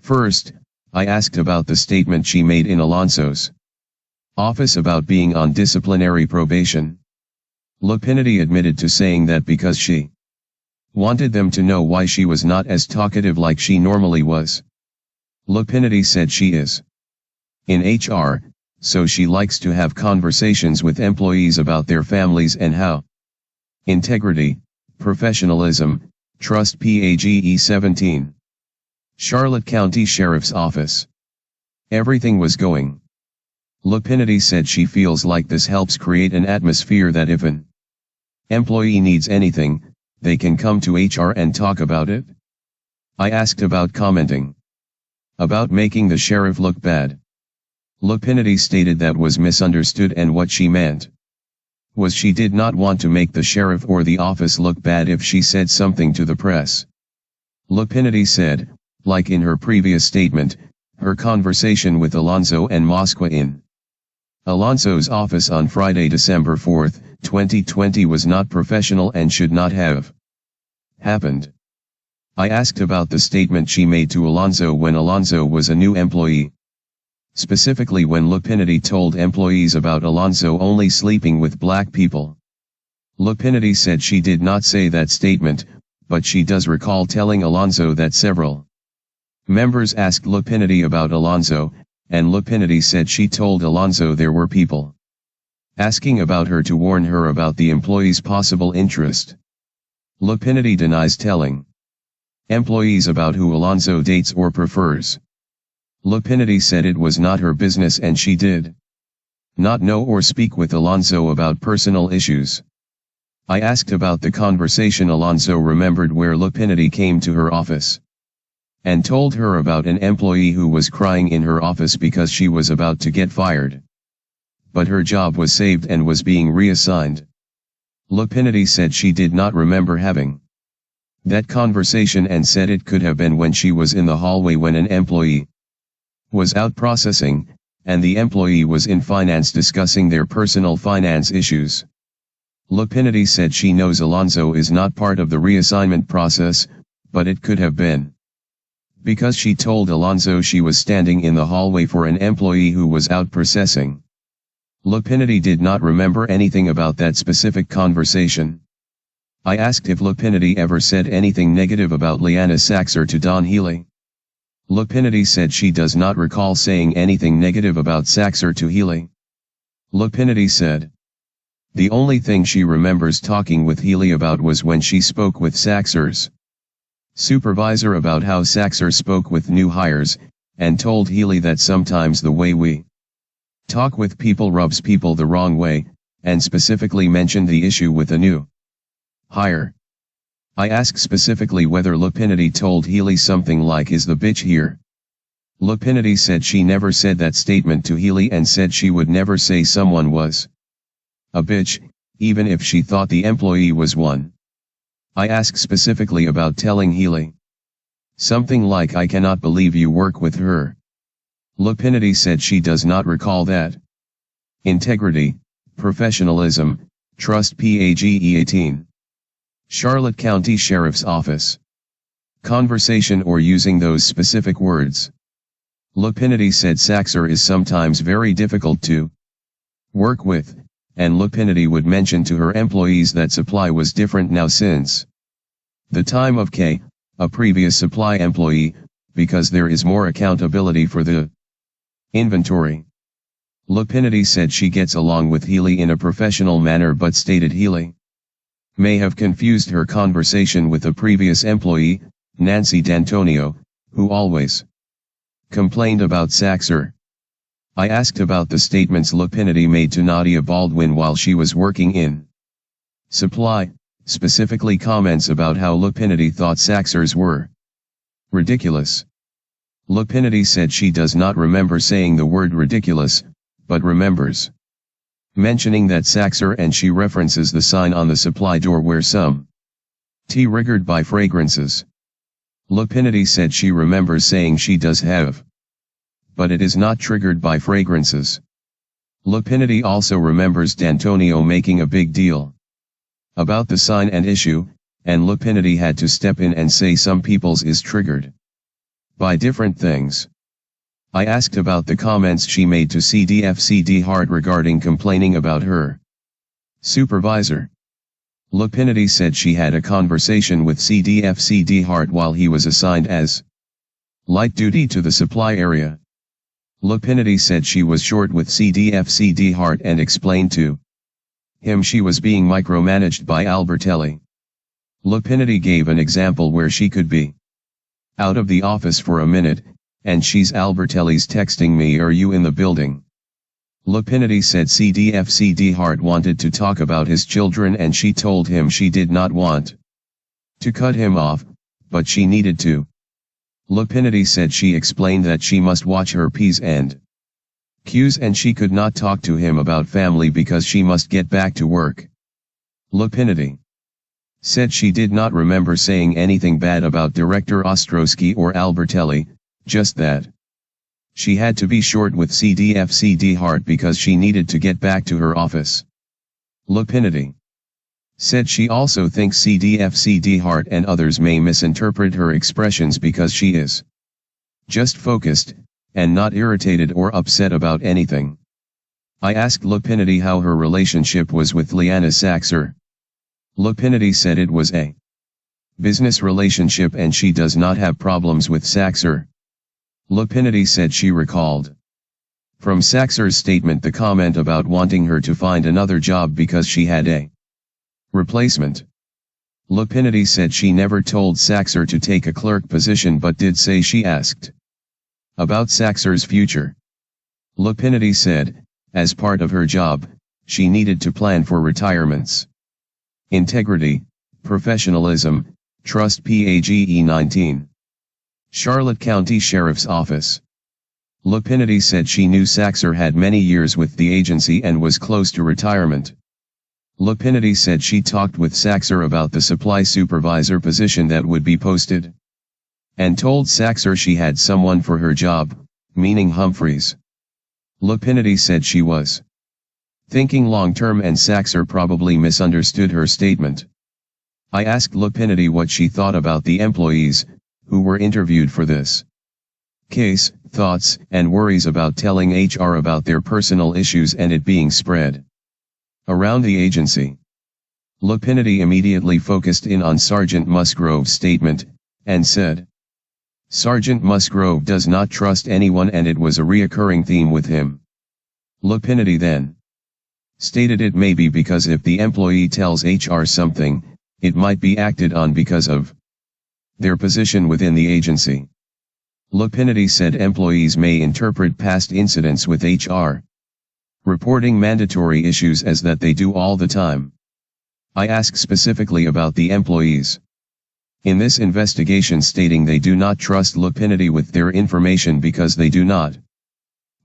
First, I asked about the statement she made in Alonso's office about being on disciplinary probation. Lupenetti admitted to saying that because she wanted them to know why she was not as talkative like she normally was. Lupenetti said she is in HR, so she likes to have conversations with employees about their families and how integrity, professionalism, trust PAGE 17. Charlotte County Sheriff's Office. Everything was going. Lupenetti said she feels like this helps create an atmosphere that if an employee needs anything, they can come to HR and talk about it. I asked about commenting about making the sheriff look bad. Lupenetti stated that was misunderstood and what she meant was she did not want to make the sheriff or the office look bad if she said something to the press. Lupenetti said, like in her previous statement, her conversation with Alonso and Moskwa in Alonso's office on Friday, December 4, 2020 was not professional and should not have happened. I asked about the statement she made to Alonso when Alonso was a new employee. Specifically when Lupenetti told employees about Alonso only sleeping with black people. Lupenetti said she did not say that statement, but she does recall telling Alonso that several members asked Lupenetti about Alonso, and Lupenetti said she told Alonso there were people asking about her to warn her about the employee's possible interest. Lupenetti denies telling employees about who Alonso dates or prefers. Lupenetti said it was not her business and she did not know or speak with Alonso about personal issues. I asked about the conversation Alonso remembered where Lupenetti came to her office and told her about an employee who was crying in her office because she was about to get fired. But her job was saved and was being reassigned. Lupenetti said she did not remember having that conversation and said it could have been when she was in the hallway when an employee was out processing, and the employee was in finance discussing their personal finance issues. Lupenetti said she knows Alonso is not part of the reassignment process, but it could have been because she told Alonso she was standing in the hallway for an employee who was out processing. Lupenetti did not remember anything about that specific conversation. I asked if Lupenetti ever said anything negative about Leanna Saxer to Don Healy. Lupenetti said she does not recall saying anything negative about Saxer to Healy. Lupenetti said the only thing she remembers talking with Healy about was when she spoke with Saxer's supervisor about how Saxer spoke with new hires, and told Healy that sometimes the way we talk with people rubs people the wrong way, and specifically mentioned the issue with a new hire. I asked specifically whether Lupenetti told Healy something like "is the bitch here?" Lupenetti said she never said that statement to Healy and said she would never say someone was a bitch, even if she thought the employee was one. I asked specifically about telling Healy something like "I cannot believe you work with her." Lupenetti said she does not recall that. Integrity, professionalism, trust. Page 18. Charlotte County Sheriff's Office. Conversation or using those specific words. Lupenetti said Saxer is sometimes very difficult to work with, and Lupenetti would mention to her employees that supply was different now since the time of K, a previous supply employee, because there is more accountability for the inventory. Lupenetti said she gets along with Healy in a professional manner, but stated Healy may have confused her conversation with a previous employee, Nancy D'Antonio, who always complained about Saxer. I asked about the statements Lupenetti made to Nadia Baldwin while she was working in supply, specifically comments about how Lupenetti thought Saxers were ridiculous. Lupenetti said she does not remember saying the word ridiculous, but remembers mentioning that Saxer, and she references the sign on the supply door where some tea triggered by fragrances. Lupenetti said she remembers saying she does have, but it is not triggered by fragrances. Lupenetti also remembers D'Antonio making a big deal about the sign and issue, and Lupenetti had to step in and say some people's is triggered by different things. I asked about the comments she made to CDFCD Hart regarding complaining about her supervisor. Lupenetti said she had a conversation with CDFCD Hart while he was assigned as light duty to the supply area. Lupenetti said she was short with CDFCD Hart and explained to him she was being micromanaged by Albertelli. Lupenetti gave an example where she could be out of the office for a minute, and she's Albertelli's texting me, "Are you in the building?" Lupenetti said CDFCD Hart wanted to talk about his children and she told him she did not want to cut him off, but she needed to. Lupenetti said she explained that she must watch her P's and Q's and she could not talk to him about family because she must get back to work. Lupenetti said she did not remember saying anything bad about Director Ostrowski or Albertelli, just that she had to be short with CDFCD Hart because she needed to get back to her office. Lupenetti said she also thinks CDFCD Hart and others may misinterpret her expressions because she is just focused, and not irritated or upset about anything. I asked Lupenetti how her relationship was with Leanna Saxer. Lupenetti said it was a business relationship and she does not have problems with Saxer. Lupenetti said she recalled from Saxer's statement the comment about wanting her to find another job because she had a replacement. Lupenetti said she never told Saxer to take a clerk position but did say she asked about Saxer's future. Lupenetti said, as part of her job, she needed to plan for retirements. Integrity, professionalism, trust. Page 19. Charlotte County Sheriff's Office. Lupenetti said she knew Saxer had many years with the agency and was close to retirement. Lupenetti said she talked with Saxer about the supply supervisor position that would be posted, and told Saxer she had someone for her job, meaning Humphreys. Lupenetti said she was thinking long-term and Saxer probably misunderstood her statement. I asked Lupenetti what she thought about the employees who were interviewed for this case, thoughts and worries about telling HR about their personal issues and it being spread around the agency. Lupenetti immediately focused in on Sergeant Musgrove's statement, and said, Sergeant Musgrove does not trust anyone and it was a reoccurring theme with him. Lupenetti then stated it may be because if the employee tells HR something, it might be acted on because of their position within the agency. Lupenetti said employees may interpret past incidents with HR reporting mandatory issues as that they do all the time. I ask specifically about the employees in this investigation, stating they do not trust Lupenetti with their information because they do not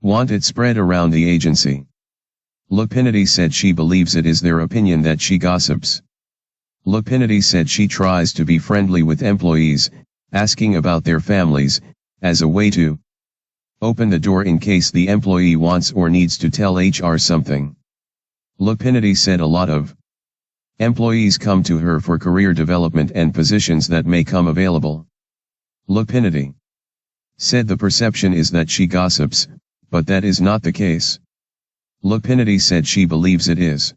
want it spread around the agency. Lupenetti said she believes it is their opinion that she gossips. Lupenetti said she tries to be friendly with employees, asking about their families, as a way to open the door in case the employee wants or needs to tell HR something. Lupenetti said a lot of employees come to her for career development and positions that may come available. Lupenetti said the perception is that she gossips, but that is not the case. Lupenetti said she believes it is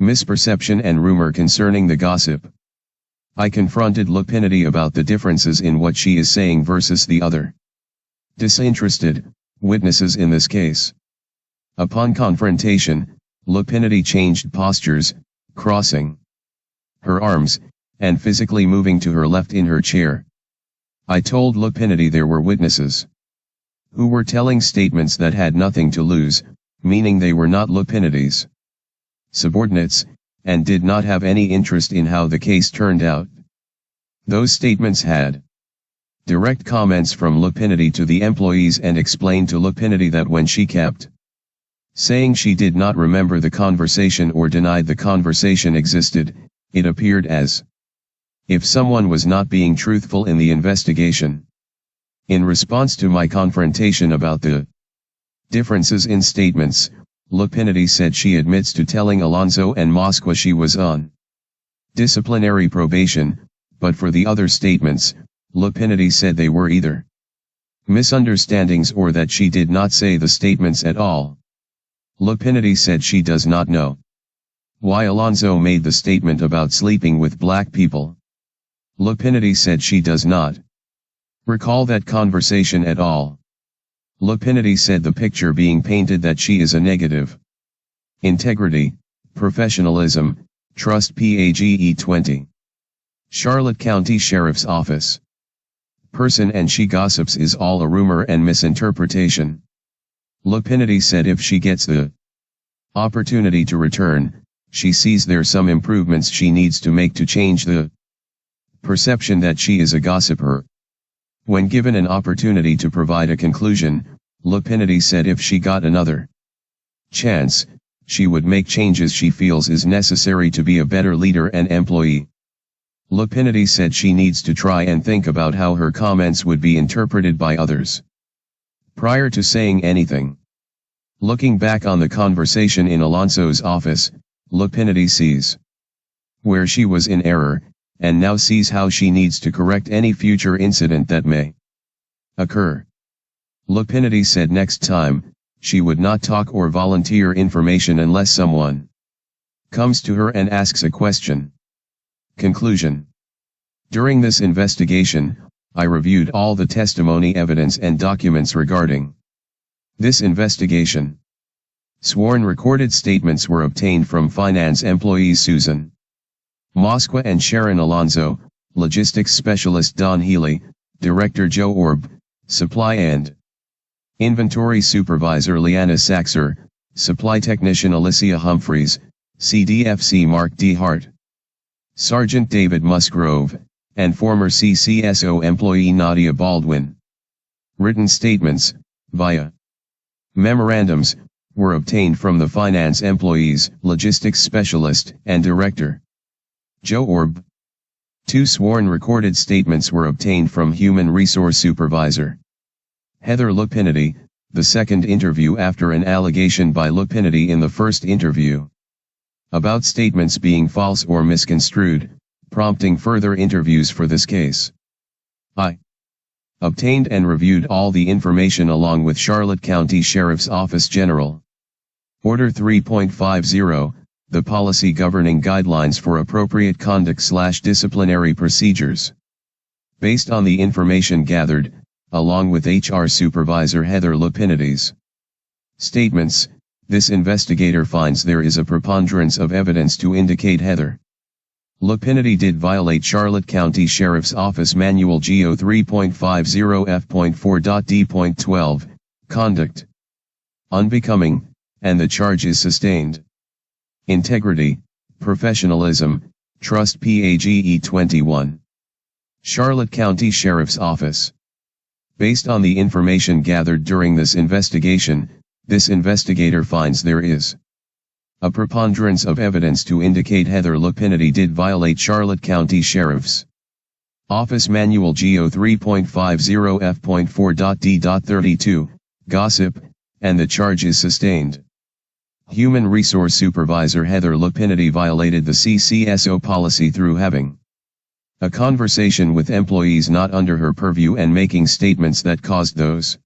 misperception and rumor concerning the gossip. I confronted Lupenetti about the differences in what she is saying versus the other disinterested witnesses in this case. Upon confrontation, Lupenetti changed postures, crossing her arms, and physically moving to her left in her chair. I told Lupenetti there were witnesses who were telling statements that had nothing to lose, meaning they were not Lupenetti's subordinates, and did not have any interest in how the case turned out. Those statements had direct comments from Lupenetti to the employees and explained to Lupenetti that when she kept saying she did not remember the conversation or denied the conversation existed, it appeared as if someone was not being truthful in the investigation. In response to my confrontation about the differences in statements, Lupenetti said she admits to telling Alonso and Moskwa she was on disciplinary probation, but for the other statements, Lupenetti said they were either misunderstandings or that she did not say the statements at all. Lupenetti said she does not know why Alonso made the statement about sleeping with black people. Lupenetti said she does not recall that conversation at all. Lupenetti said the picture being painted that she is a negative integrity, professionalism, trust PAGE 20. Charlotte County Sheriff's Office person and she gossips is all a rumor and misinterpretation. Lupenetti said if she gets the opportunity to return, she sees there some improvements she needs to make to change the perception that she is a gossiper. When given an opportunity to provide a conclusion, Lupenetti said if she got another chance, she would make changes she feels is necessary to be a better leader and employee. Lupenetti said she needs to try and think about how her comments would be interpreted by others prior to saying anything. Looking back on the conversation in Alonso's office, Lupenetti sees where she was in error, and now sees how she needs to correct any future incident that may occur. Lupenetti said next time, she would not talk or volunteer information unless someone comes to her and asks a question. Conclusion. During this investigation, I reviewed all the testimony, evidence and documents regarding this investigation. Sworn recorded statements were obtained from finance employees Susan Moskwa and Sharon Alonso, logistics specialist Don Healy, director Joe Orb, supply and inventory supervisor Leanna Saxer, supply technician Alicia Humphreys, CDFC Mark D. Hart, Sergeant David Musgrove, and former CCSO employee Nadia Baldwin. Written statements, via memorandums, were obtained from the finance employees, logistics specialist, and director Joe Orb. 2 sworn recorded statements were obtained from human resource supervisor Heather Lupenetti, the second interview after an allegation by Lupenetti in the first interview about statements being false or misconstrued, prompting further interviews for this case. I obtained and reviewed all the information along with Charlotte County Sheriff's Office General Order 3.50, the policy governing guidelines for appropriate conduct/disciplinary procedures. Based on the information gathered, along with HR Supervisor Heather Lupenetti's statements, this investigator finds there is a preponderance of evidence to indicate Heather Lupenetti did violate Charlotte County Sheriff's Office Manual GO 3.50 F.4.D.12, conduct unbecoming, and the charge is sustained. Integrity, professionalism, trust PAGE 21. Charlotte County Sheriff's Office. Based on the information gathered during this investigation, this investigator finds there is a preponderance of evidence to indicate Heather Lupenetti did violate Charlotte County Sheriff's Office Manual GO 3.50 F.4.D.32, gossip, and the charge is sustained. Human Resource Supervisor Heather Lupenetti violated the CCSO policy through having a conversation with employees not under her purview and making statements that caused those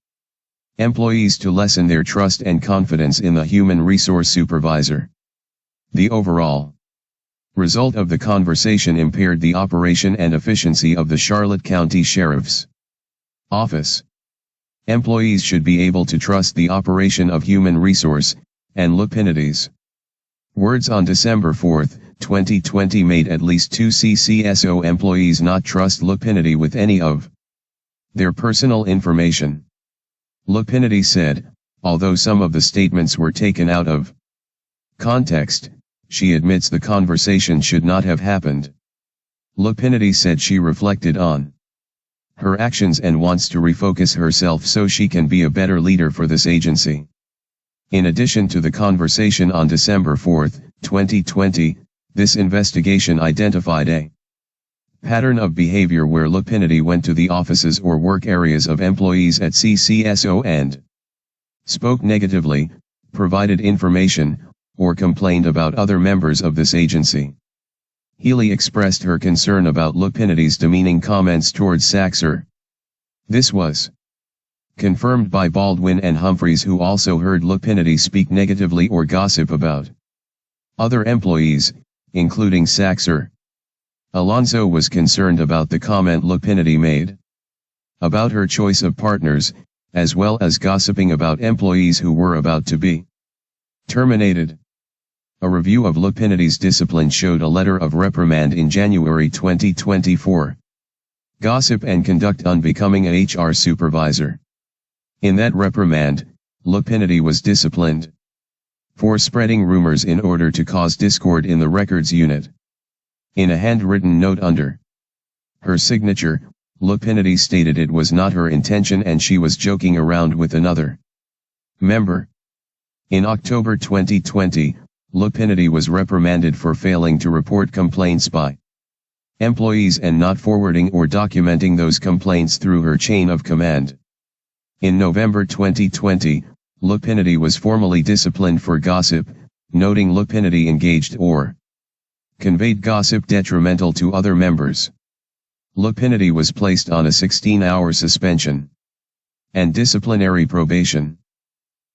employees to lessen their trust and confidence in the human resource supervisor. The overall result of the conversation impaired the operation and efficiency of the Charlotte County Sheriff's Office. Employees should be able to trust the operation of human resource, and Lupenetti's words on December 4, 2020 made at least 2 CCSO employees not trust Lupenetti with any of their personal information. Lupenetti said, although some of the statements were taken out of context, she admits the conversation should not have happened. Lupenetti said she reflected on her actions and wants to refocus herself so she can be a better leader for this agency. In addition to the conversation on December 4, 2020, this investigation identified a pattern of behavior where Lupenetti went to the offices or work areas of employees at CCSO and spoke negatively, provided information, or complained about other members of this agency. Healy expressed her concern about Lupenetti's demeaning comments towards Saxer. This was confirmed by Baldwin and Humphreys, who also heard Lupenetti speak negatively or gossip about other employees, including Saxer. Alonso was concerned about the comment Lupenetti made about her choice of partners, as well as gossiping about employees who were about to be terminated. A review of Lupenetti's discipline showed a letter of reprimand in January 2024. Gossip and conduct unbecoming a HR supervisor. In that reprimand, Lupenetti was disciplined for spreading rumors in order to cause discord in the records unit. In a handwritten note under her signature, Lupenetti stated it was not her intention and she was joking around with another member. In October 2020, Lupenetti was reprimanded for failing to report complaints by employees and not forwarding or documenting those complaints through her chain of command. In November 2020, Lupenetti was formally disciplined for gossip, noting Lupenetti engaged or conveyed gossip detrimental to other members. Lupenetti was placed on a 16-hour suspension and disciplinary probation.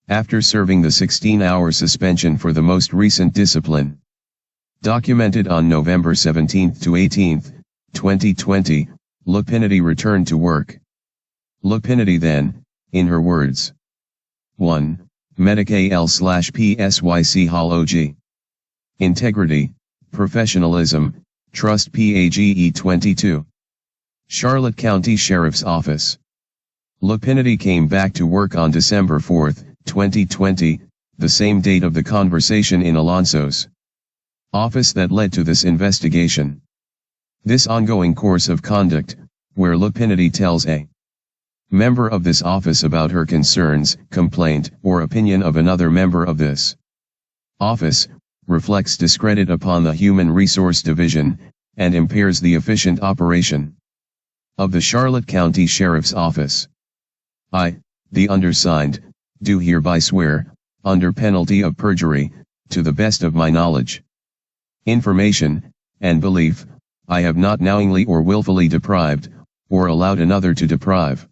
After serving the 16-hour suspension for the most recent discipline, documented on November 17 to 18, 2020, Lupenetti returned to work. Lupenetti then, in her words, 1. Medic AL/PSYC HOLOG. Integrity, professionalism, trust PAGE 22. Charlotte County Sheriff's Office. Lupenetti came back to work on December 4, 2020, the same date of the conversation in Alonso's office that led to this investigation. This ongoing course of conduct, where Lupenetti tells a member of this office about her concerns, complaint, or opinion of another member of this office, reflects discredit upon the Human Resource Division, and impairs the efficient operation of the Charlotte County Sheriff's Office. I, the undersigned, do hereby swear, under penalty of perjury, to the best of my knowledge, information, and belief, I have not knowingly or willfully deprived, or allowed another to deprive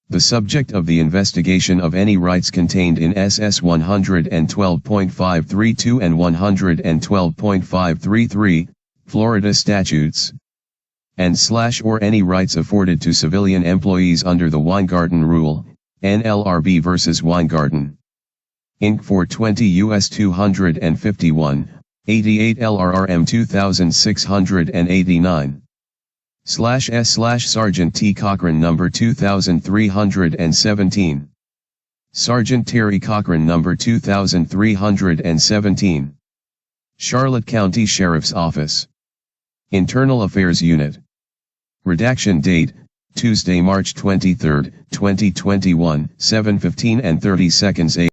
the subject of the investigation of any rights contained in SS 112.532 and 112.533, Florida statutes, and / or any rights afforded to civilian employees under the Weingarten Rule, NLRB vs. Weingarten, Inc. 420 U.S. 251, 88 LRRM 2689 /S/ Sergeant T. Cochran number 2317. Sergeant Terry Cochran number 2317. Charlotte County Sheriff's Office. Internal Affairs Unit. Redaction date, Tuesday, March 23, 2021, 7:15 and 30 seconds a.